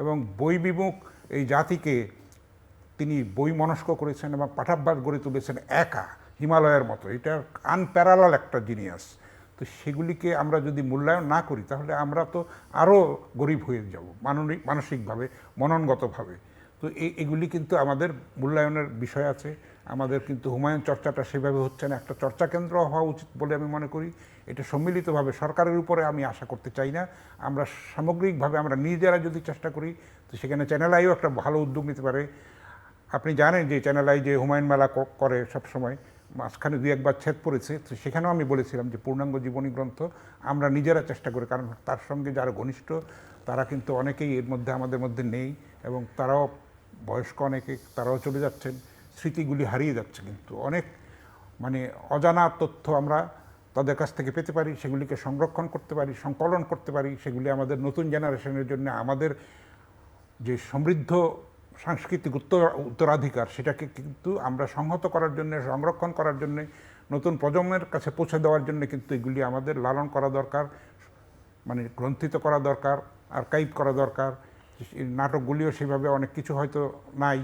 এবং বই বিমুখ এই জাতিকে তিনি বই মনস্ক করেছেন এবং পাঠাভ্যাস গড়ে তুলেছেন একা, হিমালয়ের মতো। এটা আনপ্যারালাল একটা জিনিয়াস। তো সেগুলিকে আমরা যদি মূল্যায়ন না করি তাহলে আমরা তো আরও গরিব হয়ে যাব মানসিকভাবে, মননগতভাবে। তো এগুলি কিন্তু আমাদের মূল্যায়নের বিষয় আছে। আমাদের কিন্তু হুমায়ুন চর্চাটা সেভাবে হচ্ছে না, একটা চর্চা কেন্দ্র হওয়া উচিত বলে আমি মনে করি। এটা সম্মিলিতভাবে সরকারের উপরে আমি আশা করতে চাই না। আমরা সামগ্রিকভাবে আমরা নিজেরা যদি চেষ্টা করি, তো সেখানে চ্যানেল আইও একটা ভালো উদ্যোগ নিতে পারে। আপনি জানেন যে চ্যানেল আই যে হুমায়ুন মেলা করে সবসময়, মাঝখানে 2-1 বার ছেদ পড়েছে, তো সেখানেও আমি বলেছিলাম যে পূর্ণাঙ্গ জীবনী গ্রন্থ আমরা নিজেরা চেষ্টা করি, কারণ তার সঙ্গে যারা ঘনিষ্ঠ তারা কিন্তু অনেকেই এর মধ্যে আমাদের মধ্যে নেই, এবং তারাও বয়স্ক অনেকে, তারাও চলে যাচ্ছেন, স্মৃতিগুলি হারিয়ে যাচ্ছে। কিন্তু অনেক মানে অজানা তথ্য আমরা তাদের কাছ থেকে পেতে পারি, সেগুলিকে সংরক্ষণ করতে পারি, সংকলন করতে পারি, সেগুলি আমাদের নতুন জেনারেশনের জন্য আমাদের যে সমৃদ্ধ সাংস্কৃতিক উত্তরাধিকার সেটাকে কিন্তু আমরা সংহত করার জন্য, সংরক্ষণ করার জন্য, নতুন প্রজন্মের কাছে পৌঁছে দেওয়ার জন্য কিন্তু এগুলি আমাদের লালন করা দরকার, মানে গ্রন্থিত করা দরকার, আর্কাইভ করা দরকার। নাটকগুলিও সেভাবে অনেক কিছু হয়তো নাই,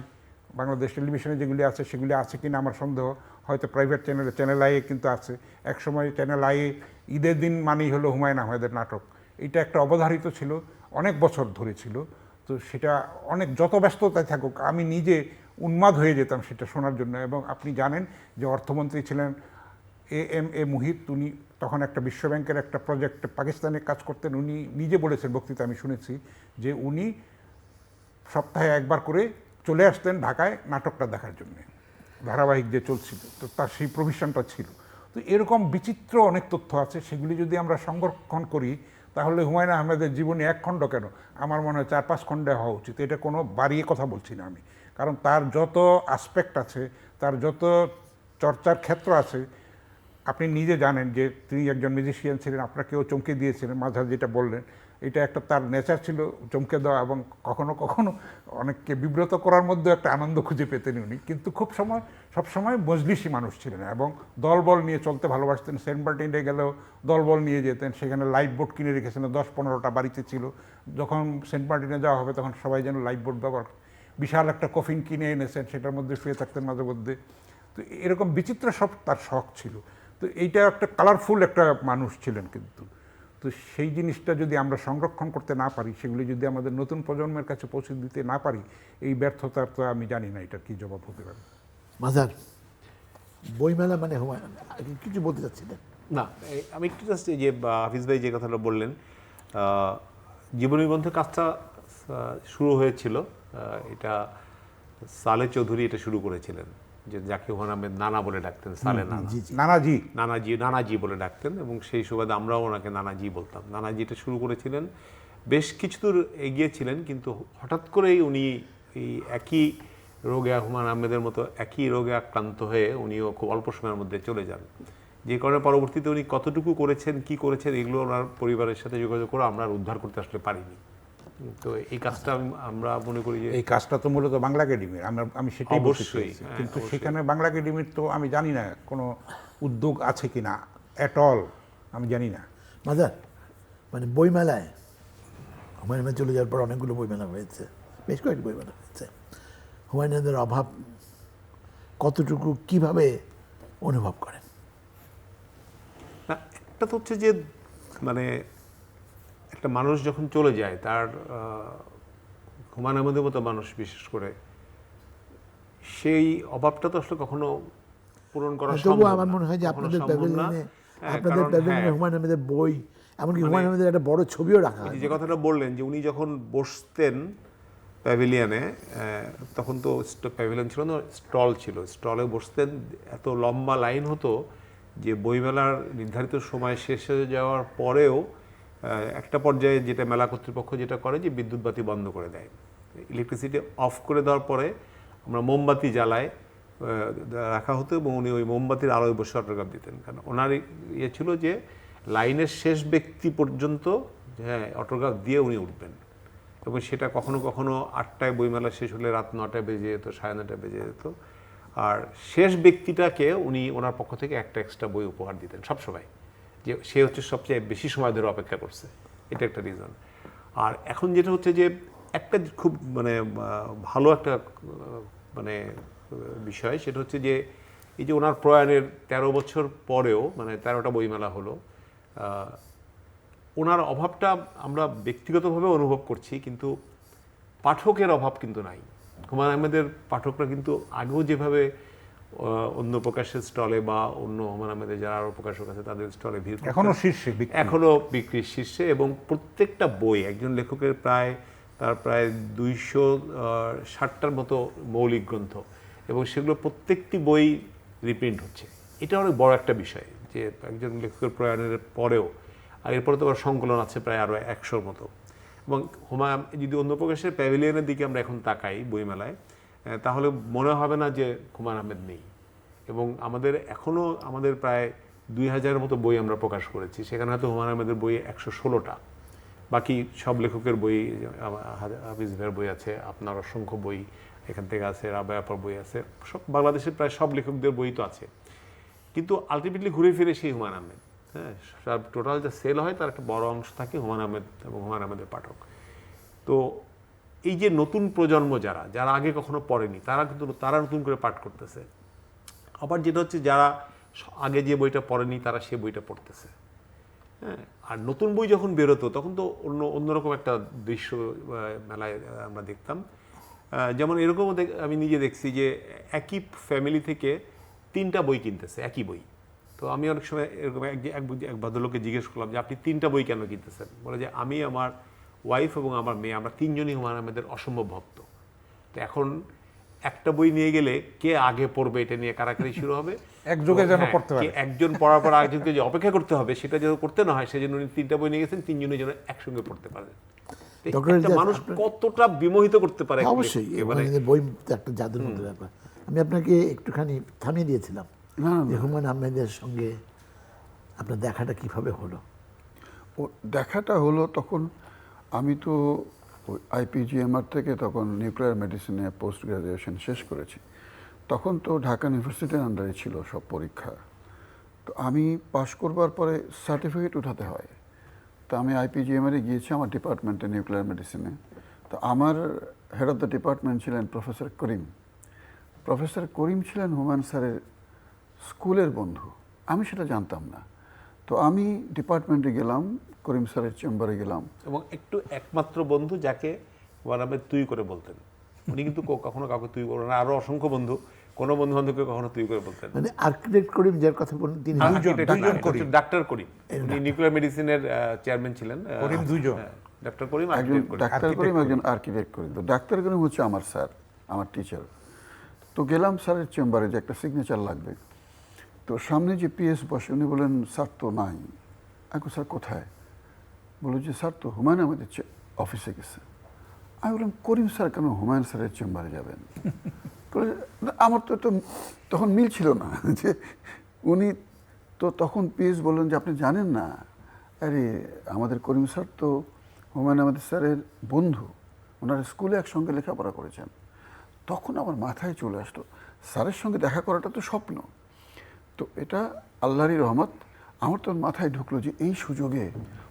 বাংলাদেশ টেলিভিশনে যেগুলি আছে সেগুলি আছে কিনা আমার সন্দেহ, হয়তো প্রাইভেট চ্যানেলে, চ্যানেল আইয়ে কিন্তু আছে। একসময় চ্যানেল আইয়ে ঈদের দিন মানেই হলো হুমায়ুন আহমেদের নাটক, এটা একটা অবধারিত ছিল, অনেক বছর ধরে ছিল। তো সেটা অনেক, যত ব্যস্ততায় থাকুক, আমি নিজে উন্মাদ হয়ে যেতাম সেটা শোনার জন্য। এবং আপনি জানেন যে অর্থমন্ত্রী ছিলেন এ মুহিত, উনি তখন একটা বিশ্বব্যাংকের একটা প্রজেক্টে পাকিস্তানে কাজ করতেন। উনি নিজে বলেছেন, বক্তৃতা আমি শুনেছি, যে উনি সপ্তাহে 1 বার করে চলে আসতেন ঢাকায় নাটকটা দেখার জন্য, ধারাবাহিক যে চলছিল। তো তার সেই প্রভিশনটা ছিল। তো এরকম বিচিত্র অনেক তথ্য আছে, সেগুলি যদি আমরা সংরক্ষণ করি তাহলে হুমায়ুন আহমেদের জীবনী 1 খণ্ড কেন, আমার মনে হয় 4-5 খণ্ডে হওয়া উচিত। এটা কোনো বাড়িয়ে কথা বলছি না আমি, কারণ তার যত আসপেক্ট আছে, তার যত চর্চার ক্ষেত্র আছে, আপনি নিজে জানেন যে তিনি একজন মিউজিশিয়ান ছিলেন, আপনাকেও চমকে দিয়েছিলেন মাঝে যেটা বললেন। এটা একটা তার নেচার ছিল, চমকে দেওয়া, এবং কখনো কখনো অনেককে বিব্রত করার মধ্যে একটা আনন্দ খুঁজে পেতেন উনি। কিন্তু সবসময় মজলিসি মানুষ ছিলেন এবং দলবল নিয়ে চলতে ভালোবাসতেন। সেন্ট মার্টিনে গেলেও দলবল নিয়ে যেতেন, সেখানে লাইফ বোট কিনে রেখেছেন, 10-15টা বাড়িতে ছিল। যখন সেন্ট মার্টিনে যাওয়া হবে তখন সবাই যেন লাইফ বোট ব্যবহার, বিশাল একটা কফিন কিনে এনেছেন, সেটার মধ্যে শুয়ে থাকতেন মাঝে মধ্যে। তো এরকম বিচিত্র সব তার শখ ছিল। তো এইটা একটা কালারফুল একটা মানুষ ছিলেন। কিন্তু তো সেই জিনিসটা যদি আমরা সংরক্ষণ করতে না পারি, সেগুলি যদি আমাদের নতুন প্রজন্মের কাছে পৌঁছে দিতে না পারি, এই ব্যর্থতার তো আমি জানি না এটা কি জবাব হতে পারে। মাজার, বইমেলা মানে হুমায়ুন, কিছু বলতে চাচ্ছি না। না, আমি একটু জাস্ট এই যে হাফিজ ভাই যে কথাটা বললেন, জীবনী গ্রন্থের কাজটা শুরু হয়েছিল, এটা সালে চৌধুরী এটা শুরু করেছিলেন, যে যাকে হুমায়ুন আহমেদ নানা বলে ডাকতেন, সালে নানাজি বলে ডাকতেন, এবং সেই সুবাদে আমরাও ওনাকে নানাজি বলতাম। নানাজি এটা শুরু করেছিলেন, বেশ কিছু দূর এগিয়েছিলেন, কিন্তু হঠাৎ করেই উনি এই একই রোগে, হুমায়ুন আহমেদের মতো একই রোগে আক্রান্ত হয়ে উনিও খুব অল্প সময়ের মধ্যে চলে যান। যে কারণে পরবর্তীতে উনি কতটুকু করেছেন, কি করেছেন, এগুলো ওনার পরিবারের সাথে যোগাযোগ করে আমরা উদ্ধার করতে আসলে পারিনি। তো এই কাজটা আমরা মনে করি যে এই কাজটা তো মূলত বাংলা একাডেমির, আমি সেটাই অবশ্যই, কিন্তু সেখানে বাংলা একাডেমির তো আমি জানি না কোনো উদ্যোগ আছে কিনা, অ্যাট অল আমি জানি না। মাজার, মানে বইমেলায় হুমায়ুন আহমেদ চলে যাওয়ার পর অনেকগুলো বইমেলা হয়েছে, বেশ কয়েকটি বইমেলা হয়েছে। হুমায়ুন আহমেদের অভাব কতটুকু কিভাবে অনুভব করেন? একটা তো হচ্ছে যে মানে একটা মানুষ যখন চলে যায়, তার হুমায়ুন আহমেদের মতো মানুষ বিশেষ করে, সেই অভাবটা তো আসলে কখনো পূরণ করা সম্ভব তবুও না। আমার মনে হয় যে আপনাদের প্যাভিলিয়নে কারণ হুমায়ুন আহমেদের বই, এমনকি হুমায়ুন আহমেদের একটা বড় ছবিও রাখা হয়। যে কথাটা বললেন যে উনি যখন বসতেন প্যাভিলিয়নে, তখন তো প্যাভিলিয়ন ছিল না, স্টল ছিল, স্টলে বসতেন, এত লম্বা লাইন হতো যে বইমেলার নির্ধারিত সময় শেষ হয়ে যাওয়ার পরেও একটা পর্যায়ে যেটা মেলা কর্তৃপক্ষ যেটা করে যে বিদ্যুৎ বাতি বন্ধ করে দেয়, ইলেকট্রিসিটি অফ করে দেওয়ার পরে আমরা মোমবাতি জ্বালায় রাখা হতো, এবং উনি ওই মোমবাতির আলোয় বসে অটোগ্রাফ দিতেন। কারণ ওনার ইয়ে ছিল যে লাইনের শেষ ব্যক্তি পর্যন্ত অটোগ্রাফ দিয়ে উনি উঠবেন, এবং সেটা কখনো কখনো 8টায় বইমেলা শেষ হলে রাত 9টায় বেজে যেত, 9:30 বেজে যেত। আর শেষ ব্যক্তিটাকে উনি ওনার পক্ষ থেকে একটা এক্সট্রা বই উপহার দিতেন সবসময়, যে সে হচ্ছে সবচেয়ে বেশি সময় ধরে অপেক্ষা করছে, এটা একটা রিজন। আর এখন যেটা হচ্ছে যে একটা খুব মানে ভালো একটা মানে বিষয়, সেটা হচ্ছে যে এই যে ওনার প্রয়াণের 13 বছর পরেও, মানে 13টা বইমেলা হলো, ওনার অভাবটা আমরা ব্যক্তিগতভাবে অনুভব করছি, কিন্তু পাঠকের অভাব কিন্তু নাই। হুমায়ূন আহমেদের পাঠকরা কিন্তু আগেও যেভাবে অন্য প্রকাশের স্টলে বা অন্য হুমায়ূন আহমেদের যারা আরও প্রকাশক আছে তাদের স্টলে ভিড় করতেন, এখনো শীর্ষে বিক্রি। এখনো বিক্রির শীর্ষে। এবং প্রত্যেকটা বই, একজন লেখকের প্রায় 260টার মতো মৌলিক গ্রন্থ, এবং সেগুলো প্রত্যেকটি বই রিপ্রিন্ট হচ্ছে। এটা অনেক বড় একটা বিষয় যে একজন লেখকের প্রয়াণের পরেও, আর এরপরে তো আবার সংকলন আছে প্রায় আরও 100-র মতো। এবং যদি অন্য প্রকাশের প্যাভিলিয়নের দিকে আমরা এখন তাকাই বইমেলায়, তাহলে মনে হবে না যে হুমায়ূন আহমেদ নেই। এবং এখনও আমাদের প্রায় 2000-এর মতো বই আমরা প্রকাশ করেছি, সেখানে হয়তো হুমায়ূন আহমেদের বই 116টা, বাকি সব লেখকের বই, হাফিজ ভাইয়ের বই আছে, আপনার অসংখ্য বই এখান থেকে আছে, রাবেয়া আপার বই আছে, সব বাংলাদেশের প্রায় সব লেখকদের বই তো আছে। কিন্তু আলটিমেটলি ঘুরে ফিরে সেই হুমায়ূন আহমেদ, হ্যাঁ, টোটাল যা সেল হয় তার একটা বড় অংশ থাকে হুমায়ূন আহমেদ এবং হুমায়ূন আহমেদের পাঠক। তো এই যে নতুন প্রজন্ম যারা আগে কখনো পড়েনি, তারা নতুন করে পাঠ করতেছে। আবার যেটা হচ্ছে যারা আগে যে বইটা পড়েনি তারা সে বইটা পড়তেছে, হ্যাঁ। আর নতুন বই যখন বেরোতো তখন তো অন্যরকম একটা দৃশ্য মেলায় আমরা দেখতাম। যেমন এরকমও আমি নিজে দেখছি যে একই ফ্যামিলি থেকে 3টা বই কিনতেছে, একই বই। তো আমি অনেক সময় এরকম এক ভদ্রলোককে জিজ্ঞেস করলাম যে আপনি 3টা বই কেন কিনতেছেন? বলে যে আমি, আমার ওয়াইফ এবং আমার মেয়ে, আমরা 3জনই হুমায়ূন আহমেদের অসম্ভব ভক্ত। তো এখন একটা বই নিয়ে গেলে কে আগে পড়বে এটা নিয়ে কারাকারি শুরু হবে, একযোগে যেন পড়তে পারে। একজন পড়ার পর আরেকজনকে যে অপেক্ষা করতে হবে সেটা যেন করতে না হয়, সেজন্য উনি 3টা বই নিয়ে গেছেন, 3জনই যেন একসঙ্গে পড়তে পারেন। একটা মানুষ কতটা বিমোহিত করতে পারে। অবশ্যই বই একটা জাদুর মতো ব্যাপার। আমি আপনাকে একটুখানি থামিয়ে দিয়েছিলাম যে হুমায়ূন আহমেদের সঙ্গে আপনার দেখাটা কিভাবে হলো? ও দেখাটা হলো তখন আমি তো IPGMR থেকে তখন নিউক্লিয়ার মেডিসিনে পোস্ট গ্রাজুয়েশন শেষ করেছি। তখন তো ঢাকা ইউনিভার্সিটির আন্ডারে ছিল সব পরীক্ষা। তো আমি পাশ করবার পরে সার্টিফিকেট উঠাতে হয়। তো আমি IPGMR-এ গিয়েছি আমার ডিপার্টমেন্টে, নিউক্লিয়ার মেডিসিনে। তো আমার হেড অফ দ্য ডিপার্টমেন্ট ছিলেন প্রফেসর করিম। প্রফেসর করিম ছিলেন হুমায়ূন স্যারের স্কুলের বন্ধু, আমি সেটা জানতাম না। তো আমি ডিপার্টমেন্টে গেলাম, করিম স্যারের চেম্বারে গেলাম, এবং একমাত্র বন্ধু যাকে হুমায়ূন আহমেদ তুই করে বলতেন। উনি কিন্তু কখনো কাউকে তুই করবেন না, আরো অসংখ্য বন্ধু, কোনো বন্ধু বান্ধবকে কখনো তুই করে বলতেন না। মানে আর্কিটেক্ট করিম যার কথা বলুন তিনি ডাক্তার করিম, উনি নিউক্লিয়ার মেডিসিনের চেয়ারম্যান ছিলেন। করিম দুইজন, ডাক্তার করিম, একজন ডাক্তার করিম, একজন আর্কিটেক্ট করিম। তো ডাক্তার করিম হচ্ছে আমার স্যার, আমার টিচার। তো গেলাম স্যারের চেম্বারে যে একটা সিগনেচার লাগবে। তো সামনে যে PS বসে, উনি বলেন স্যার তো নাই। আমি স্যার কোথায়? বললো যে স্যার তো হুমায়ূন আহমেদের অফিসে গেছে। আমি বললাম করিম স্যার কেন হুমায়ূন স্যারের চেম্বারে যাবেন? আমার তো তখন মিল ছিল না যে উনি তো তখন PS বললেন যে আপনি জানেন না, আরে আমাদের করিম স্যার তো হুমায়ূন আহমেদ স্যারের বন্ধু, ওনারা স্কুলে একসঙ্গে লেখাপড়া করেছেন। তখন আমার মাথায় চলে আসলো স্যারের সঙ্গে দেখা করাটা তো স্বপ্ন। তো এটা আল্লাহরই রহমত। আমার তো মাথায় ঢুকলো যে এই সুযোগে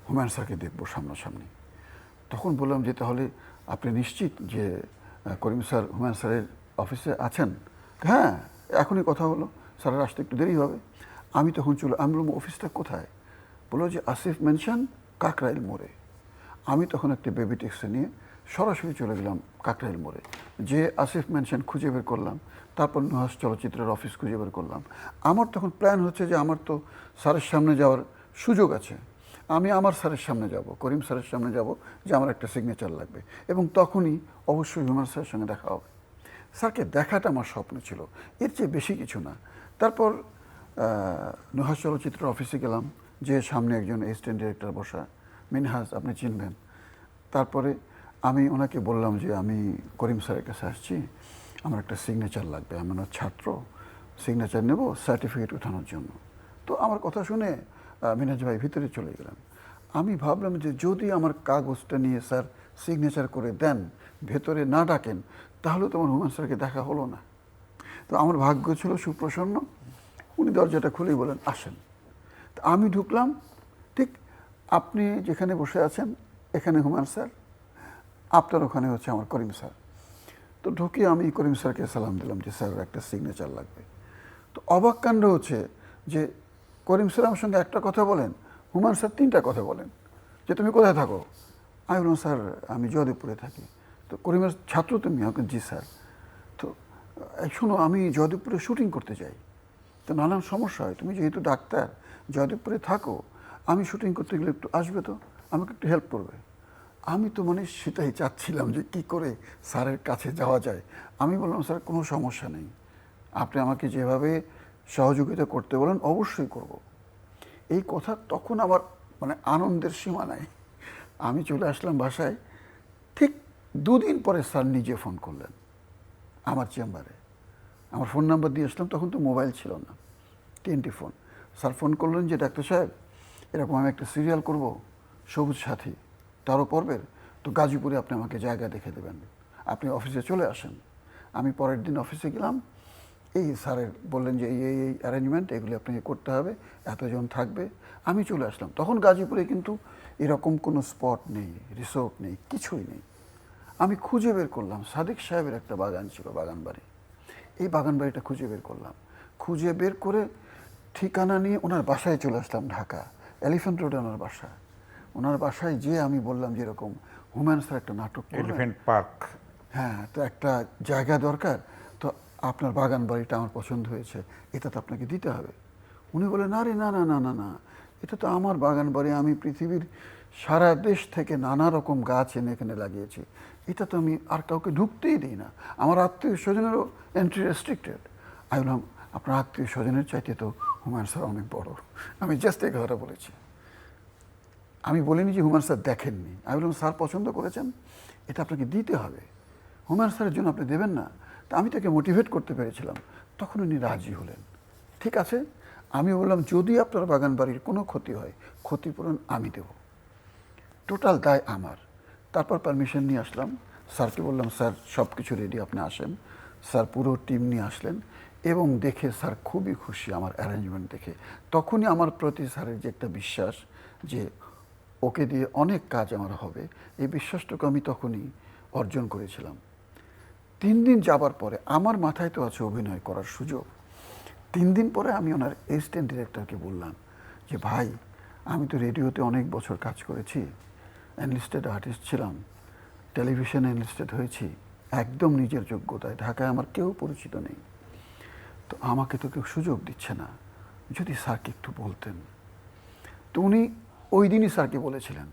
হুমায়ূন স্যারকে দেখবো সামনাসামনি। তখন বললাম যে তাহলে আপনি নিশ্চিত যে করিম স্যার হুমায়ূন স্যারের অফিসে আছেন? হ্যাঁ, এখনই কথা হলো, স্যারের আসতে একটু দেরি হবে। আমি তখন আমি বললাম অফিসটা কোথায়? বললো যে আসিফ মেনশন, কাকরাইল মোড়ে। আমি তখন একটা বেবি ট্যাক্সি নিয়ে সরাসরি চলে গেলাম কাকরাইল মোড়ে, যে আসিফ মেনশন খুঁজে বের করলাম, তারপর নুহাস চলচ্চিত্রের অফিস খুঁজে বের করলাম। আমার তখন প্ল্যান হচ্ছে যে আমার তো স্যারের সামনে যাওয়ার সুযোগ আছে, আমি আমার স্যারের সামনে যাব, করিম স্যারের সামনে যাব, যে আমার একটা সিগনেচার লাগবে, এবং তখনই অবশ্যই হুমায়ূন স্যারের সঙ্গে দেখা হবে। স্যারকে দেখাটা আমার স্বপ্ন ছিল, এর চেয়ে বেশি কিছু না। তারপর নুহাস চলচ্চিত্রের অফিসে গেলাম, যে সামনে একজন অ্যাসিস্ট্যান্ট ডিরেক্টর বসা, মিনহাজ, আপনি চিনবেন। তারপরে আমি ওনাকে বললাম যে আমি করিম স্যারের কাছে আসছি, আমার একটা সিগনেচার লাগবে, আমি ওনার ছাত্র, সিগনেচার নেব সার্টিফিকেট ওঠানোর জন্য। তো আমার কথা শুনে মিনহাজ ভাই ভিতরে চলে গেলেন। আমি ভাবলাম যে যদি আমার কাগজটা নিয়ে স্যার সিগনেচার করে দেন, ভেতরে না ডাকেন, তাহলে তোমার হুমায়ুন স্যারকে দেখা হলো না। তো আমার ভাগ্য ছিল সুপ্রসন্ন, উনি দরজাটা খুলেই বলেন আসেন। তো আমি ঢুকলাম, ঠিক আপনি যেখানে বসে আছেন এখানে হুমায়ুন স্যার, আপনার ওখানে হচ্ছে আমার করিম স্যার। তো ঢুকে আমি করিম স্যারকে সালাম দিলাম যে স্যার একটা সিগনেচার লাগবে। তো অবাক কাণ্ড হচ্ছে যে করিম স্যার আমার সঙ্গে একটা কথা বলেন, হুমায়ুন স্যার 3টা কথা বলেন, যে তুমি কোথায় থাকো? আমি বললাম স্যার আমি জয়দেবপুরে থাকি। তো করিমের ছাত্র তুমি? আমাকে জি স্যার। তো শোনো আমি জয়দেবপুরে শুটিং করতে যাই, তো নানান সমস্যা হয়, তুমি যেহেতু ডাক্তার জয়দেবপুরে থাকো, আমি শুটিং করতে গেলে একটু আসবে তো, আমাকে একটু হেল্প করবে। আমি তো মানে সেটাই চাচ্ছিলাম যে কি করে স্যারের কাছে যাওয়া যায়। আমি বললাম স্যার কোনো সমস্যা নেই, আপনি আমাকে যেভাবে সহযোগিতা করতে বলেন অবশ্যই করব। এই কথা তখন আমার মানে আনন্দের সীমা নাই। আমি চলে আসলাম বাসায়, ঠিক 2 দিন পরে স্যার নিজে ফোন করলেন আমার চেম্বারে। আমার ফোন নাম্বার দিয়ে আসলাম, তখন তো মোবাইল ছিল না, TNT ফোন। স্যার ফোন করলেন যে ডাক্তার সাহেব এরকম আমি একটা সিরিয়াল করব সবুজ সাথী 13 পর্বের, তো গাজীপুরে আপনি আমাকে জায়গা দেখে দেবেন, আপনি অফিসে চলে আসেন। আমি পরের দিন অফিসে গেলাম, এই স্যারের বললেন যে এই এই অ্যারেঞ্জমেন্ট এগুলি আপনাকে করতে হবে, এতজন থাকবে। আমি চলে আসলাম। তখন গাজীপুরে কিন্তু এরকম কোনো স্পট নেই, রিসোর্ট নেই, কিছুই নেই। আমি খুঁজে বের করলাম, সাদিক সাহেবের একটা বাগান ছিল, বাগান বাড়ি। এই বাগান বাড়িটা খুঁজে বের করলাম, খুঁজে বের করে ঠিকানা নিয়ে ওনার বাসায় চলে আসলাম, ঢাকা এলিফ্যান্ট রোডে ওনার বাসা। ওনার বাসায় যেয়ে আমি বললাম যে এরকম হুমায়ুন স্যার একটা নাটক করবেন, এলিফ্যান্ট পার্ক। হ্যাঁ, তো একটা জায়গা দরকার, তো আপনার বাগান বাড়িটা আমার পছন্দ হয়েছে, এটা তো আপনাকে দিতে হবে। উনি বলেন আরে না না না না না, এটা তো আমার বাগান বাড়ি, আমি পৃথিবীর সারা দেশ থেকে নানা রকম গাছ এনে এখানে লাগিয়েছি, এটা তো আমি আর কাউকে ঢুকতেই দিই না, আমার আত্মীয় স্বজনেরও এন্ট্রি রেস্ট্রিক্টেড। আমি বললাম আপনার আত্মীয় স্বজনের চাইতে তো হুমায়ুন স্যার অনেক বড়। আমি জাস্ট এই কথাটা বলেছি, আমি বলিনি যে হুমায়ুন স্যার দেখেননি। আমি বললাম স্যার পছন্দ করেছেন, এটা আপনাকে দিতে হবে, হুমায়ুন স্যারের জন্য আপনি দেবেন না? তা আমি তাকে মোটিভেট করতে পেরেছিলাম, তখন উনি রাজি হলেন। ঠিক আছে, আমি বললাম যদি আপনার বাগান বাড়ির কোনো ক্ষতি হয়, ক্ষতিপূরণ আমি দেব, টোটাল দায় আমার। তারপর পারমিশন নিয়ে আসলাম, স্যারকে বললাম স্যার সব কিছু রেডি, আপনি আসেন। স্যার পুরো টিম নিয়ে আসলেন এবং দেখে স্যার খুবই খুশি আমার অ্যারেঞ্জমেন্ট দেখে। তখনই আমার প্রতি স্যারের যে একটা বিশ্বাস যে ওকে দিয়ে অনেক কাজ আমার হবে, এই বিশ্বাসটুকু আমি তখনই অর্জন করেছিলাম। 3 দিন যাবার পরে আমার মাথায় তো আছে অভিনয় করার সুযোগ। 3 দিন পরে আমি ওনার অ্যাসিস্ট্যান্ট ডিরেক্টরকে বললাম যে ভাই আমি তো রেডিওতে অনেক বছর কাজ করেছি, এনলিস্টেড আর্টিস্ট ছিলাম, টেলিভিশনে এনলিস্টেড হয়েছি একদম নিজের যোগ্যতায়, ঢাকায় আমার কেউ পরিচিত নেই, তো আমাকে তো কেউ সুযোগ দিচ্ছে না, যদি স্যারকে একটু বলতেন। তো উনি ওই দিনই স্যারকে বলেছিলেন।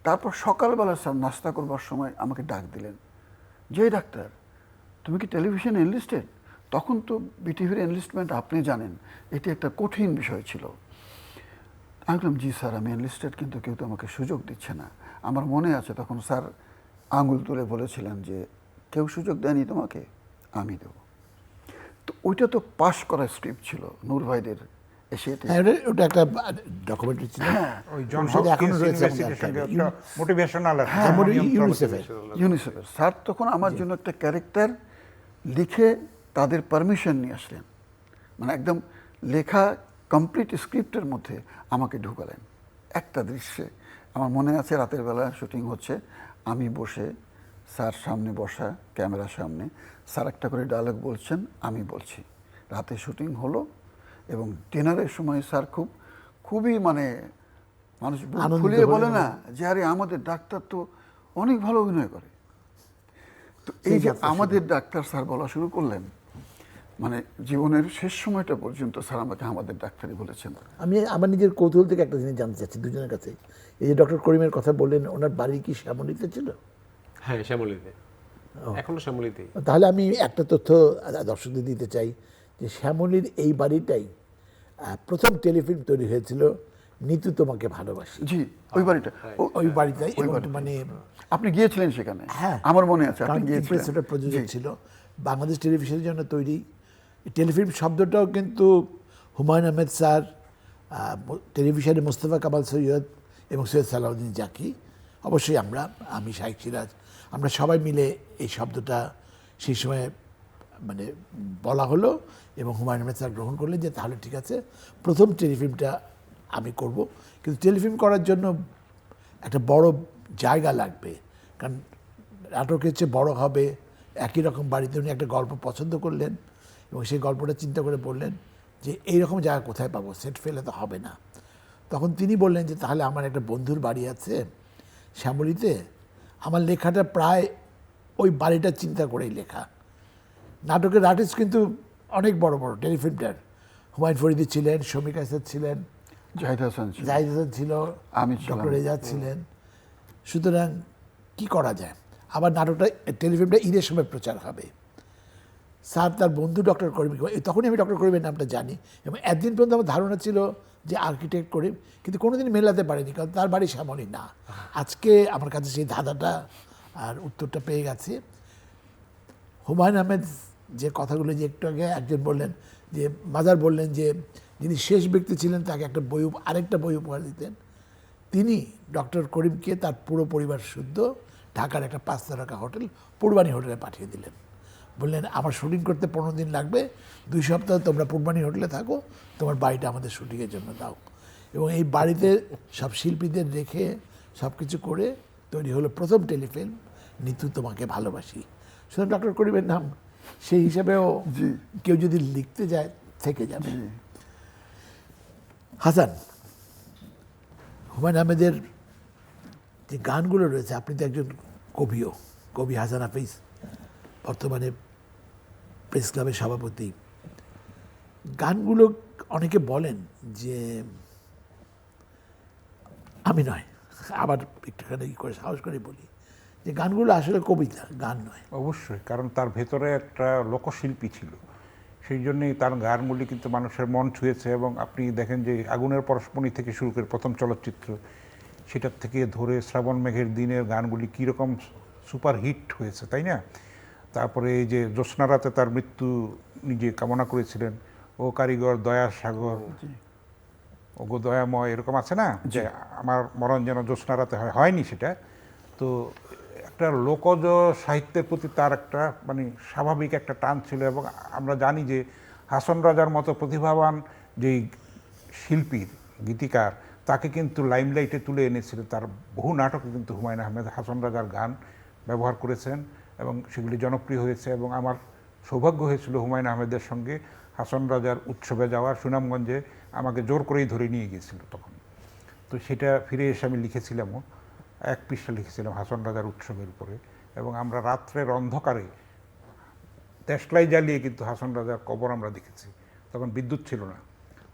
তারপর সকালবেলা স্যার নাস্তা করবার সময় আমাকে ডাক দিলেন, যে ডাক্তার তুমি কি টেলিভিশন এনলিস্টেড? তখন তো বিটিভির এনলিস্টমেন্ট আপনি জানেন এটি একটা কঠিন বিষয় ছিল। আমি বললাম জি স্যার আমি এনলিস্টেড, কিন্তু কেউ তো আমাকে সুযোগ দিচ্ছে না। আমার মনে আছে তখন স্যার আঙুল তুলে বলেছিলেন যে কেউ সুযোগ দেয়নি তোমাকে, আমি দেব। তো ওইটা তো পাশ করা স্ক্রিপ্ট ছিল নূর ভাইদের এশিয়াতে। হ্যাঁ, ওটা একটা ডকুমেন্টারি ছিল। ওই জন সেটা এখনো হপকিন্স রয়েছে আমাদের ইউনিভার্সিটির সঙ্গে archive-এ। একটা মোটিভেশনাল হ্যাঁ, ইউনিসেফের। ইউনিসেফের স্যার তখন আমার জন্য একটা ক্যারেক্টার লিখে তাদের পারমিশন নিয়ে আসলেন, মানে একদম লেখা কমপ্লিট স্ক্রিপ্টের মধ্যে আমাকে ঢুকালেন একটা দৃশ্যে। আমার মনে আছে রাতের বেলা শুটিং হচ্ছে, আমি বসে স্যার সামনে বসা, ক্যামেরার সামনে, স্যার একটা করে ডায়লগ বলছেন, আমি বলছি। রাতে শুটিং হলো এবং ডিনারের সময় স্যার খুবই মানে মানুষ বুক আনন্দিত ফুলিয়ে হলেন। বলে না যে আরে আমাদের ডাক্তার তো অনেক ভালো অভিনয় করে। তো এই যে আমাদের ডাক্তার স্যার বলা শুরু করলেন, মানে জীবনের শেষ সময়টা পর্যন্ত স্যার আমাকে আমাদের ডাক্তারই বলেছেন। আমি আমার নিজের কৌতূহল থেকে একটা জিনিস জানতে চাচ্ছি দুজনের কাছে। এই যে ডক্টর করিমের কথা বললেন, ওনার বাড়ি কি শ্যামলীতে ছিল? হ্যাঁ, শ্যামলীতে, এখনো শ্যামলীতেই। তাহলে আমি একটা তথ্য দর্শকদের দিতে চাই যে শ্যামলীর এই বাড়িটাই প্রথম টেলিফিল্ম তৈরি হয়েছিল নিতু তোমাকে ভালোবাসি। জি, ওই বাড়িটা ওই বাড়িটাই, এবং মানে আপনি গিয়েছিলেন সেখানে? হ্যাঁ, আমার মনে আছে আপনি কারণ গিয়েছিলেন। ইমপ্রেস ওটা প্রযোজক ছিল, বাংলাদেশ টেলিভিশনের জন্য তৈরি। টেলিফিল্ম শব্দটাও কিন্তু হুমায়ুন আহমেদ স্যার, টেলিভিশনে মোস্তফা কামাল সৈয়দ এবং সৈয়দ সালাউদ্দিন জাকি, অবশ্যই আমি শাইখ সিরাজ, আমরা সবাই মিলে এই শব্দটা সেই সময় মানে বলা হলো এবং হুমায়ুন আহমেদ স্যার গ্রহণ করলেন যে তাহলে ঠিক আছে, প্রথম টেলিফিল্মটা আমি করব, কিন্তু টেলিফিল্ম করার জন্য একটা বড় জায়গা লাগবে, কারণ নাটকের চেয়ে বড় হবে, একই রকম বাড়িতে উনি একটা গল্প পছন্দ করলেন এবং সেই গল্পটা চিন্তা করে বললেন যে এইরকম জায়গা কোথায় পাবো, সেট ফেলে তো হবে না। তখন তিনি বললেন যে তাহলে আমার একটা বন্ধুর বাড়ি আছে শ্যামলীতে, আমার লেখাটা প্রায় ওই বাড়িটা চিন্তা করেই লেখা। নাটকের আর্টিস্ট কিন্তু অনেক বড় বড় টেলিফিল্মটার, হুমায়ুন ফরিদি ছিলেন, শমীক আসাদ ছিলেন, জাহিদ হাসান ছিল, জাহিদ হাসান ছিল, আমি ছিলাম। ডক্টর এজাজ ছিলেন। সুতরাং কি করা যায়, আবার নাটকটা টেলিফিল্মটা ঈদের সময় প্রচার হবে। স্যার তার বন্ধু ডক্টর করিম, তখনই আমি ডক্টর করিমের নামটা জানি এবং একদিন পর্যন্ত আমার ধারণা ছিল যে আর্কিটেক্ট করিম, কিন্তু কোনোদিন মেলাতে পারিনি, কারণ তার বাড়ি শ্যামলী না। আজকে আমার কাছে সেই ধাঁধাটা আর উত্তরটা পেয়ে গেছে। হুমায়ুন আহমেদ যে কথাগুলো যে একটু আগে একজন বললেন, যে মাজার বললেন যে যিনি শেষ ব্যক্তি ছিলেন তাকে একটা আরেকটা বই উপহার দিতেন, তিনি ডক্টর করিমকে তার পুরো পরিবার শুদ্ধ ঢাকার একটা 5 তারকা হোটেল পূর্বাণী হোটেলে পাঠিয়ে দিলেন। বললেন আমার শুটিং করতে 15 দিন লাগবে, 2 সপ্তাহ তোমরা পূর্বাণী হোটেলে থাকো, তোমার বাড়িটা আমাদের শুটিংয়ের জন্য দাও। এবং এই বাড়িতে সব শিল্পীদের রেখে সব কিছু করে তৈরি হলো প্রথম টেলিফিল্ম নিতু তোমাকে ভালোবাসি। সুতরাং ডক্টর করিমের নাম সেই হিসাবেও কেউ যদি লিখতে যায় থেকে যাবে। হাসান, হুমায়ুন আহমেদের যে গানগুলো রয়েছে, আপনি তো একজন কবি হাসান হাফিজ বর্তমানে প্রেস ক্লাবের সভাপতি, গানগুলো অনেকে বলেন যে আমি নয়, আবার একটুখানি করে সাহস করে বলি যে গানগুলো আসলে কবিতা, গান নয়। অবশ্যই, কারণ তার ভেতরে একটা লোকশিল্পী ছিল, সেই জন্যই তার গানগুলি কিন্তু মানুষের মন ছুঁয়েছে। এবং আপনি দেখেন যে আগুনের পরশমণি থেকে শুরু করে প্রথম চলচ্চিত্র, সেটার থেকে ধরে শ্রাবণ মেঘের দিনের গানগুলি কীরকম সুপারহিট হয়েছে, তাই না? তারপরে এই যে জ্যোৎস্নারাতে তার মৃত্যু নিজে কামনা করেছিলেন, ও কারিগর দয়ার সাগর, ও গো দয়াময়, এরকম আছে না যে আমার মরণ যেন জ্যোৎস্নারাতে হয়নি সেটা। তো একটা লোকজ সাহিত্যের প্রতি তার একটা মানে স্বাভাবিক একটা টান ছিল। এবং আমরা জানি যে হাসন রাজার মতো প্রতিভাবান যেই শিল্পীর গীতিকার, তাকে কিন্তু লাইমলাইটে তুলে এনেছিলেন। তার বহু নাটকে কিন্তু হুমায়ুন আহমেদ হাসন রাজার গান ব্যবহার করেছেন এবং সেগুলি জনপ্রিয় হয়েছে। এবং আমার সৌভাগ্য হয়েছিল হুমায়ুন আহমেদের সঙ্গে হাসন রাজার উৎসবে যাওয়ার। সুনামগঞ্জে আমাকে জোর করেই ধরে নিয়ে গিয়েছিল তখন। তো সেটা ফিরে এসে আমি লিখেছিলামও, 1 পৃষ্ঠা লিখেছিলাম হাসন রাজার উৎসবের উপরে। এবং আমরা রাত্রের অন্ধকারে দেশলাই জ্বালিয়ে কিন্তু হাসন রাজার কবর আমরা দেখেছি, তখন বিদ্যুৎ ছিল না।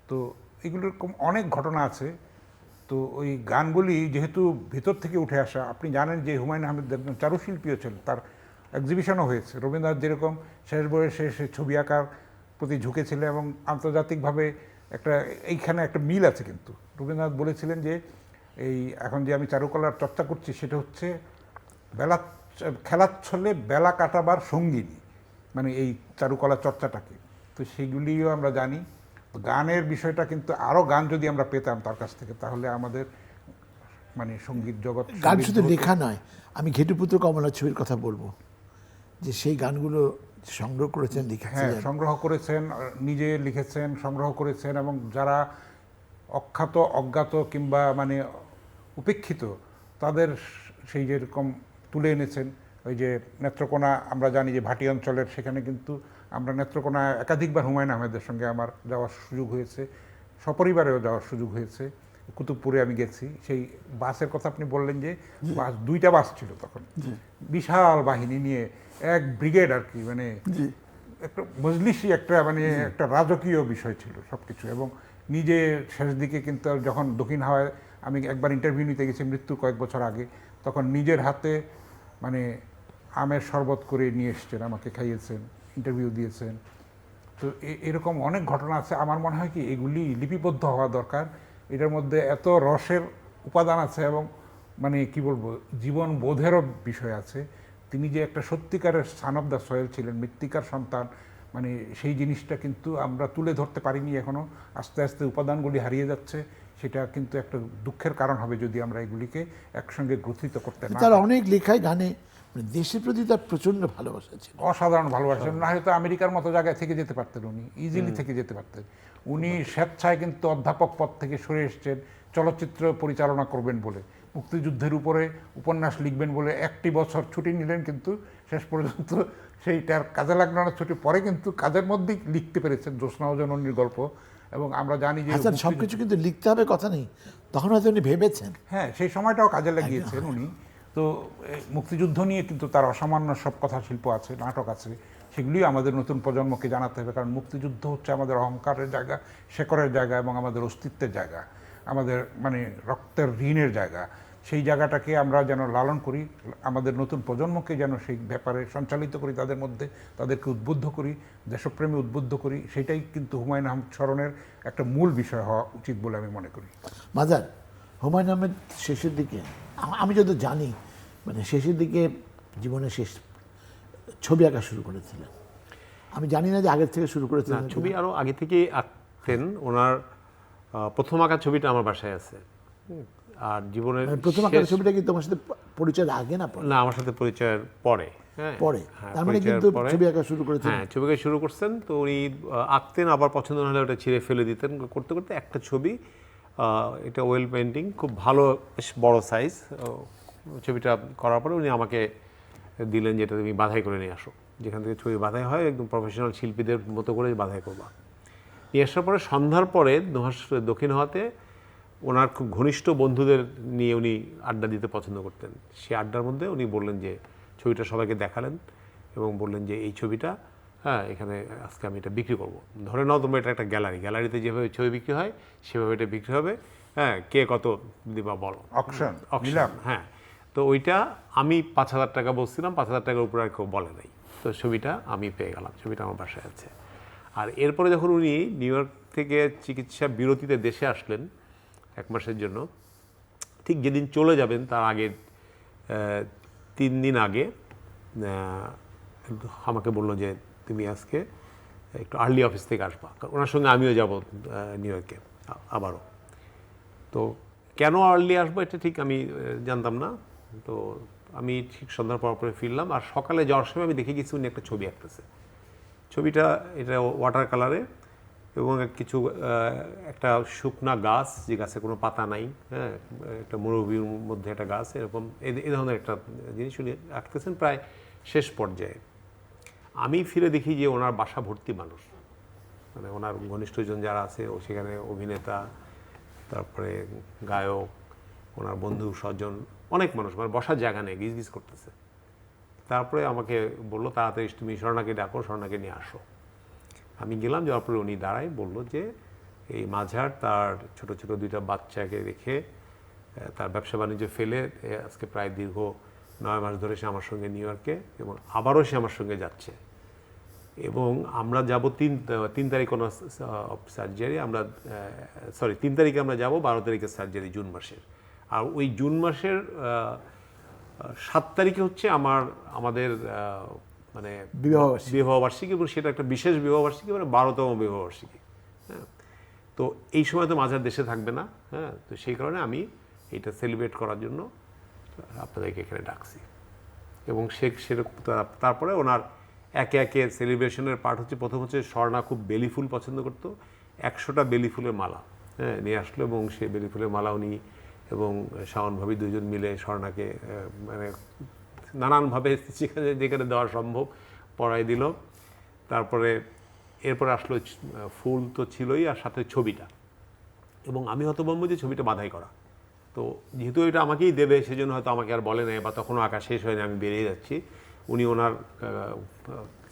তো এগুলোর অনেক ঘটনা আছে। তো ওই গানগুলি যেহেতু ভিতর থেকে উঠে আসা, আপনি জানেন যে হুমায়ুন আহমেদ একজন চারুশিল্পীও ছিলেন, তার এক্সিবিশনও হয়েছে। রবীন্দ্রনাথ যেরকম শেষ বয়সে সে ছবি আঁকার প্রতি ঝুঁকেছিলেন এবং আন্তর্জাতিকভাবে এইখানে একটা মিল আছে। কিন্তু রবীন্দ্রনাথ বলেছিলেন যে এই এখন যে আমি চারুকলার চর্চা করছি সেটা হচ্ছে খেলার ছলে বেলা কাটাবার সঙ্গিনী, মানে এই চারুকলা চর্চাটাকে। তো সেইগুলিও আমরা জানি। গানের বিষয়টা কিন্তু আরও গান যদি আমরা পেতাম তার কাছ থেকে, তাহলে আমাদের মানে সঙ্গীত জগৎ গান শুধু লেখা নয়, আমি ঘেটুপুত্র কমলা ছবির কথা বলবো, যে সেই গানগুলো সংগ্রহ করেছেন, লিখেছেন। হ্যাঁ, সংগ্রহ করেছেন, নিজে লিখেছেন, সংগ্রহ করেছেন। এবং যারা অখ্যাত, অজ্ঞাত কিংবা মানে উপেক্ষিত, তাদের সেই যেরকম তুলে এনেছেন। ওই যে নেত্রকোনা, আমরা জানি যে ভাটি অঞ্চলের, সেখানে কিন্তু আমরা নেত্রকোনা একাধিকবার হুমায়ুন আহমেদের সঙ্গে আমার যাওয়ার সুযোগ হয়েছে, সপরিবারেও যাওয়ার সুযোগ হয়েছে। কুতুবপুরে আমি গেছি। সেই বাসের কথা আপনি বললেন যে বাস, 2টা বাস ছিল তখন, বিশাল বাহিনী নিয়ে, এক ব্রিগেড আর কি, মানে একটা মজলিসি একটা মানে একটা রাজকীয় বিষয় ছিল সব কিছু। এবং নিজে শেষ দিকে কিন্তু যখন দক্ষিণ হাওয়ায় আমি একবার ইন্টারভিউ নিতে গেছি মৃত্যুর কয়েক বছর আগে, তখন নিজের হাতে মানে আমের শরবত করে নিয়ে এসছেন, আমাকে খাইয়েছেন, ইন্টারভিউ দিয়েছেন। তো এরকম অনেক ঘটনা আছে। আমার মনে হয় কি এগুলি লিপিবদ্ধ হওয়া দরকার। এটার মধ্যে এত রসের উপাদান আছে এবং মানে কি বলবো, জীবন বোধেরও বিষয় আছে। তিনি যে একটা সত্যিকারের সান অফ দ্য সয়েল ছিলেন, মৃত্তিকার সন্তান, মানে সেই জিনিসটা কিন্তু আমরা তুলে ধরতে পারিনি এখনও। আস্তে আস্তে উপাদানগুলি হারিয়ে যাচ্ছে। সেটা কিন্তু একটা দুঃখের কারণ হবে যদি আমরা এগুলিকে একসঙ্গে গ্রথিত করতে না তার পারি। অনেক লেখায় গানে মানে দেশের প্রতি তার প্রচণ্ড ভালোবাসা ছিল। অসাধারণ ভালোবাসেন, না হয়তো আমেরিকার মতো জায়গায় থেকে যেতে পারতেন, উনি ইজিলি থেকে যেতে পারতেন। উনি স্বেচ্ছায় কিন্তু অধ্যাপক পদ থেকে সরে এসছেন চলচ্চিত্র পরিচালনা করবেন বলে, মুক্তিযুদ্ধের উপরে উপন্যাস লিখবেন বলে একটি বছর ছুটি নিলেন, কিন্তু শেষ পর্যন্ত সেইটার কাজে লাগলো না। ছুটি পরে কিন্তু কাজের মধ্যেই লিখতে পেরেছেন জ্যোৎস্না ও জননীর গল্প। এবং আমরা জানি যে হাসান সব কিছু কিন্তু লিখতে হবে কথা নেই, তখন হয়তো উনি ভেবেছেন। হ্যাঁ, সেই সময়টাও কাজে লাগিয়েছেন উনি। তো মুক্তিযুদ্ধ নিয়ে কিন্তু তার অসামান্য সব কথা শিল্প আছে, নাটক আছে, সেগুলি আমাদের নতুন প্রজন্মকে জানাতে হবে। কারণ মুক্তিযুদ্ধ হচ্ছে আমাদের অহংকারের জায়গা, শেকড়ের জায়গা এবং আমাদের অস্তিত্বের জায়গা, আমাদের মানে রক্তের ঋণের জায়গা। সেই জায়গাটাকে আমরা যেন লালন করি, আমাদের নতুন প্রজন্মকে যেন সেই ব্যাপারে সঞ্চালিত করি, তাদের মধ্যে তাদেরকে উদ্বুদ্ধ করি, দেশপ্রেমে উদ্বুদ্ধ করি। সেটাই কিন্তু হুমায়ুন আহমেদ স্মরণের একটা মূল বিষয় হওয়া উচিত বলে আমি মনে করি। মাজার, হুমায়ুন আহমেদ শেষের দিকে আমি যত জানি মানে শেষের দিকে জীবনের শেষ ছবি আঁকা শুরু করেছিলেন। আমি জানি না যে আগের থেকে শুরু না, করেছিলেন ছবি আরও আগে থেকেই আঁকতেন। ওনার প্রথম আঁকা ছবিটা আমার বাসায় আছে। আর জীবনের প্রথম আঁকার ছবিটা কি তোমার সাথে পরিচয়ের আগে না পরে? না, আমার সাথে পরিচয়ের পরে। হ্যাঁ, পরে, হ্যাঁ, তার মানে পরিচয়ের কিন্তু পরে। ছবি আঁকা শুরু করেছেন। হ্যাঁ, ছবি আঁকা শুরু করছেন। তো উনি আঁকতেন, আবার পছন্দ না হলে ওটা ছিঁড়ে ফেলে দিতেন। করতে করতে একটা ছবি, এটা ওয়েল পেন্টিং, খুব ভালো, বেশ বড় সাইজ। ছবিটা করার পরে উনি আমাকে দিলেন যেটা তুমি বাঁধাই করে নিয়ে আসো, যেখান থেকে ছবি বাঁধাই হয় একদম প্রফেশনাল শিল্পীদের মতো করে বাঁধাই করবা। নিয়ে আসার পরে সন্ধ্যার পরে দক্ষিণ হওয়াতে ওনার খুব ঘনিষ্ঠ বন্ধুদের নিয়ে উনি আড্ডা দিতে পছন্দ করতেন। সেই আড্ডার মধ্যে উনি বললেন যে ছবিটা সবাইকে দেখালেন এবং বললেন যে এই ছবিটা, হ্যাঁ, এখানে আজকে আমি এটা বিক্রি করব। ধরে নাও তোমরা এটা একটা গ্যালারিতে যেভাবে ছবি বিক্রি হয় সেভাবে এটা বিক্রি হবে। হ্যাঁ, কে কত দিবা বলো, অকশন, অকশন। হ্যাঁ, তো ওইটা আমি 5,000 টাকা বলছিলাম, 5,000 টাকার উপরে আর কেউ বলে নাই। তো ছবিটা আমি পেয়ে গেলাম, ছবিটা আমার বাসায় আছে। আর এরপরে যখন উনি নিউ ইয়র্ক থেকে চিকিৎসা বিরতিতে দেশে আসলেন 1 মাসের জন্য, ঠিক যেদিন চলে যাবেন তার আগে 3 দিন আগে আমাকে বললো যে তুমি আজকে একটু আর্লি অফিস থেকে আসবা, কারণ ওনার সঙ্গে আমিও যাব নিউ ইয়র্কে আবারও। তো কেন আর্লি আসবো এটা ঠিক আমি জানতাম না। তো আমি ঠিক সন্ধ্যার পর পরে ফিরলাম, আর সকালে যাওয়ার সময় আমি দেখে গেছি উনি একটা ছবি আঁকতেছে। ছবিটা এটা ওয়াটার কালারে এবং কিছু একটা শুকনা গাছ, যে গাছে কোনো পাতা নাই, হ্যাঁ, একটা মরুভূমির মধ্যে একটা গাছ, এরকম এই ধরনের একটা জিনিস উনি আঁকতেছেন প্রায় শেষ পর্যায়ে। আমি ফিরে দেখি যে ওনার বাসা ভর্তি মানুষ, মানে ওনার ঘনিষ্ঠজন যারা আছে, ও সেখানে অভিনেতা, তারপরে গায়ক, ওনার বন্ধু স্বজন, অনেক মানুষ, মানে বসার জায়গা নেই, গিজগিজ করতেছে। তারপরে আমাকে বললো তাড়াতাড়ি তুমি স্বর্ণাকে ডাকো, স্বর্ণাকে নিয়ে আসো। আমি গেলাম, যাওয়ার পরে উনি দাঁড়ায় বললো যে এই মাঝার তার ছোট ছোট 2টা বাচ্চাকে রেখে তার ব্যবসা বাণিজ্য ফেলে আজকে প্রায় দীর্ঘ 9 মাস ধরে সে আমার সঙ্গে নিউ ইয়র্কে, এবং আবারও সে আমার সঙ্গে যাচ্ছে। এবং আমরা যাব 3 তারিখ কোনো সার্জারি, আমরা 3 তারিখে আমরা যাব, 12 তারিখে সার্জারি জুন মাসের। আর ওই জুন মাসের 7 তারিখে হচ্ছে আমাদের মানে বিবাহবার্ষিকী, এবং সেটা একটা বিশেষ বিবাহবার্ষিকী, মানে 12তম বিবাহবার্ষিকী। হ্যাঁ, তো এই সময় তো মাঝার দেশে থাকবে না। হ্যাঁ, তো সেই কারণে আমি এটা সেলিব্রেট করার জন্য আপনাদেরকে এখানে ডাকছি। এবং সেরকম তারপরে ওনার একে একে সেলিব্রেশনের পার্ট হচ্ছে, প্রথম হচ্ছে স্বর্ণা খুব বেলি ফুল পছন্দ করতো, 100টা বেলি ফুলের মালা, হ্যাঁ, নিয়ে আসলো, এবং সেই বেলি ফুলের মালা উনি এবং শাওন ভাবি 2জন মিলে স্বর্ণাকে মানে নানানভাবে যেখানে দেওয়া সম্ভব পরাই দিল। তারপরে এরপরে আসলো ফুল তো ছিলই, আর সাথে ছবিটা, এবং আমি হতভম্ব যে ছবিটা বাঁধাই করা। তো যেহেতু এটা আমাকেই দেবে, সেজন্য হয়তো আমাকে আর বলে নাই, বা তখনও আঁকা শেষ হয়নি, আমি বেরিয়ে যাচ্ছি। উনি ওনার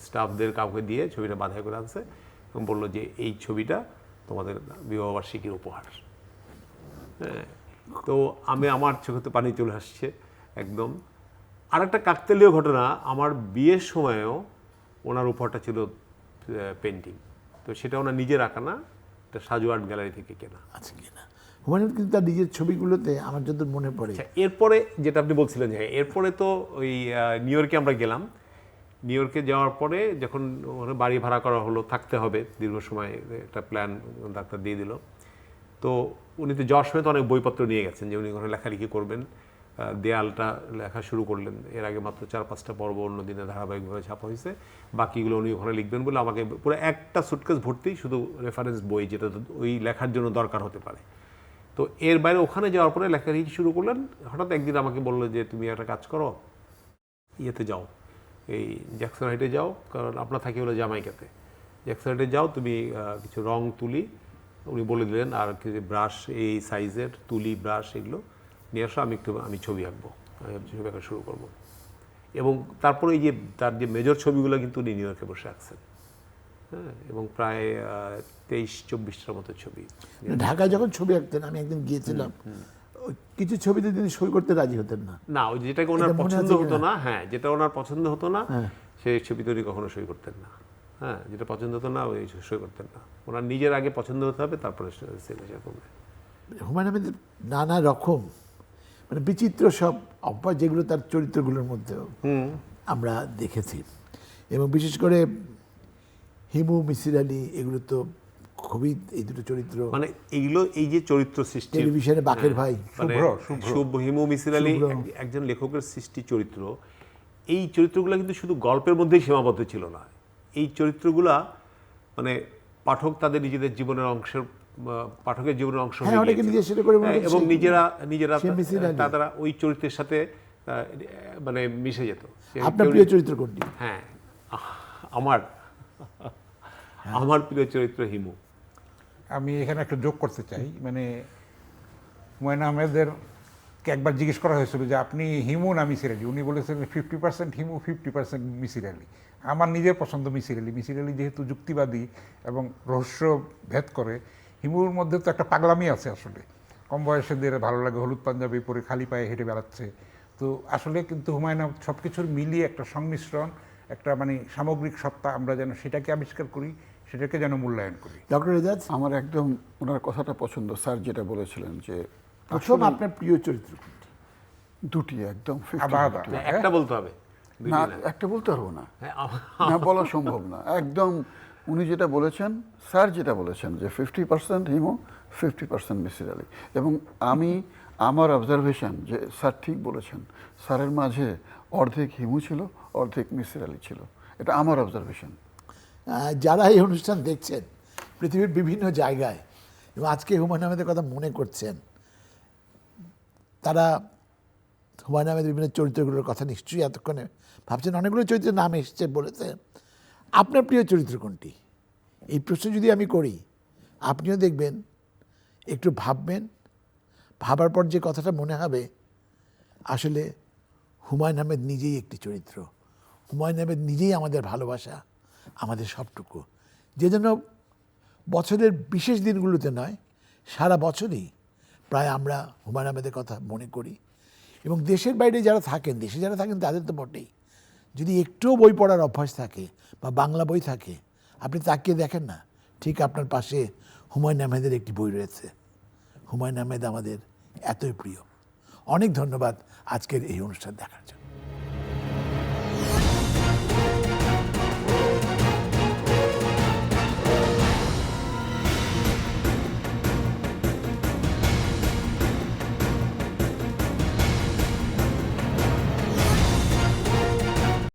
স্টাফদের কাউকে দিয়ে ছবিটা বাঁধাই করে আনছে এবং বললো যে এই ছবিটা তোমাদের বিবাহবার্ষিকীর উপহার। হ্যাঁ, তো আমার চোখে তো পানি চলে আসছে একদম। আর একটা কাকতালীয় ঘটনা, আমার বিয়ের সময়ও ওনার উপহারটা ছিল পেন্টিং। তো সেটা ওনার নিজের আঁকা না, এটা সাজু আর্ট গ্যালারি থেকে কেনা। আচ্ছা কিনা হুমায়ুন কিন্তু তার নিজের ছবিগুলোতে আমার যত মনে পড়ে। এরপরে যেটা আপনি বলছিলেন, যে এরপরে তো ওই নিউ ইয়র্কে আমরা গেলাম। নিউ ইয়র্কে যাওয়ার পরে যখন ওখানে বাড়ি ভাড়া করা হলো, থাকতে হবে দীর্ঘ সময়, একটা প্ল্যান ডাক্তার দিয়ে দিল। তো উনি তো যাওয়ার সময় তো অনেক বইপত্র নিয়ে গেছেন যে উনি ওখানে লেখালেখি করবেন। দেয়ালটা লেখা শুরু করলেন, এর আগে মাত্র 4-5টা পর্ব অন্য দিনে ধারাবাহিকভাবে ছাপা হয়েছে, বাকিগুলো উনি ওখানে লিখবেন বলে আমাকে পুরো একটা সুটকেস ভর্তি শুধু রেফারেন্স বই, যেটা ওই লেখার জন্য দরকার হতে পারে। তো এর বাইরে ওখানে যাওয়ার পরে লেখালেখি শুরু করলেন। হঠাৎ একদিন আমাকে বললো যে তুমি একটা কাজ করো, ইয়েতে যাও, এই জ্যাকসন হাইটে যাও, কারণ আপনার থাকি হলো জামাইকাতে, জ্যাকসন হাইটে যাও, তুমি কিছু রং তুলি উনি বলে দিলেন, আর কিছু ব্রাশ এই সাইজের তুলি ব্রাশ এগুলো নিয়ে আসো, আমি ছবি আঁকবো, ছবি আঁকা শুরু করবো। এবং তারপরে এই যে তার যে মেজর ছবিগুলো কিন্তু উনি নিউ ইয়র্কে বসে আঁকছেন, হ্যাঁ, এবং প্রায় 23-24টার মতো ছবি। ঢাকায় যখন ছবি আঁকতেন, আমি একদিন গিয়েছিলাম, কিছু ছবিতে তিনি সই করতে রাজি হতেন না। না, ওই যেটাকে ওনার পছন্দ হতো না, হ্যাঁ, যেটা ওনার পছন্দ হতো না সেই ছবিতে উনি কখনো সই করতেন না। হ্যাঁ, যেটা পছন্দ হতো না ওই সই করতেন না। ওনার নিজের আগে পছন্দ হতে হবে, তারপরে সিগনেচার করবে। হুমায়ুন আহমেদের নানা রকম মানে বিচিত্র সব অভ্যাস, যেগুলো তার চরিত্রগুলোর মধ্যেও আমরা দেখেছি। এবং বিশেষ করে হিমু, মিসির আলী, এগুলো তো খুবই, এই দুটো চরিত্র মানে এইগুলো, এই যে চরিত্র সৃষ্টি টেলিভিশনে বাকের ভাই, মানে হিমু মিসির আলী একজন লেখকের সৃষ্টি চরিত্র। এই চরিত্রগুলো কিন্তু শুধু গল্পের মধ্যেই সীমাবদ্ধ ছিল না। এই চরিত্রগুলা মানে পাঠক তাদের নিজেদের জীবনের অংশের, পাঠকের জীবনের অংশ হয়ে গিয়েছিল। এবং নিজেরা তারা ওই চরিত্রের সাথে মানে মিশে যেত। আপনার প্রিয় চরিত্র কোনটি? হ্যাঁ, আমার প্রিয় চরিত্র হিমু। আমি এখানে একটা যোগ করতে চাই, মানে হুমায়ুন আহমেদেরকে একবার জিজ্ঞেস করা হয়েছিল যে আপনি হিমু না মিসির আলী, উনি বলেছিলেন 50% হিমু 50% মিসির আলী। আমার নিজের পছন্দ মিসির আলী। মিসির আলী যেহেতু যুক্তিবাদী এবং রহস্য ভেদ করে, হিমুর মধ্যে তো একটা পাগলামি আছে আসলে। কম বয়সেদের ভালো লাগে হলুদ পাঞ্জাবি পরে খালি পায়ে হেঁটে বেড়াচ্ছে। তো আসলে কিন্তু হুমায়ুন আহমেদ সব কিছুর মিলিয়ে একটা সংমিশ্রণ, একটা মানে সামগ্রিক সত্তা, আমরা যেন সেটাকে আবিষ্কার করি, সেটাকে যেন মূল্যায়ন করি। ডক্টর রেজাজ, আমার একদম ওনার কথাটা পছন্দ, স্যার যেটা বলেছিলেন যে প্রথম আপনার প্রিয় চরিত্র কোনটি? দুটি একদম 50-50 আবার একটা বলতে হবে, না, একটা বলতে পারবো না, না বলা সম্ভব না। একদম উনি যেটা বলেছেন, স্যার যেটা বলেছেন যে 50% হিমু 50% মিসির আলী। এবং আমার অবজারভেশন যে স্যার ঠিক বলেছেন, স্যারের মাঝে অর্ধেক হিমু ছিল, অর্ধেক মিসির আলী ছিল। এটা আমার অবজারভেশন। যারা এই অনুষ্ঠান দেখছেন পৃথিবীর বিভিন্ন জায়গায় এবং আজকে হুমায়ুন আহমেদের কথা মনে করছেন, তারা হুমায়ুন আহমেদের বিভিন্ন চরিত্রগুলোর কথা নিশ্চয়ই এতক্ষণে ভাবছেন। অনেকগুলো চরিত্রের নাম এসছে, বলেছে। আপনার প্রিয় চরিত্র কোনটি? এই প্রশ্ন যদি আমি করি, আপনিও দেখবেন, একটু ভাববেন, ভাবার পর যে কথাটা মনে হবে, আসলে হুমায়ুন আহমেদ নিজেই একটি চরিত্র। হুমায়ুন আহমেদ নিজেই আমাদের ভালোবাসা, আমাদের সবটুকু। যে জন্য বছরের বিশেষ দিনগুলোতে নয়, সারা বছরই প্রায় আমরা হুমায়ুন আহমেদের কথা মনে করি। এবং দেশের বাইরে যারা থাকেন, দেশে যারা থাকেন তাদের তো বটেই, যদি একটুও বই পড়ার অভ্যাস থাকে বা বাংলা বই থাকে, আপনি তাকিয়ে দেখেন না, ঠিক আপনার পাশে হুমায়ুন আহমেদের একটি বই রয়েছে। হুমায়ুন আহমেদ আমাদের এতই প্রিয়। অনেক ধন্যবাদ আজকের এই অনুষ্ঠান দেখার জন্য।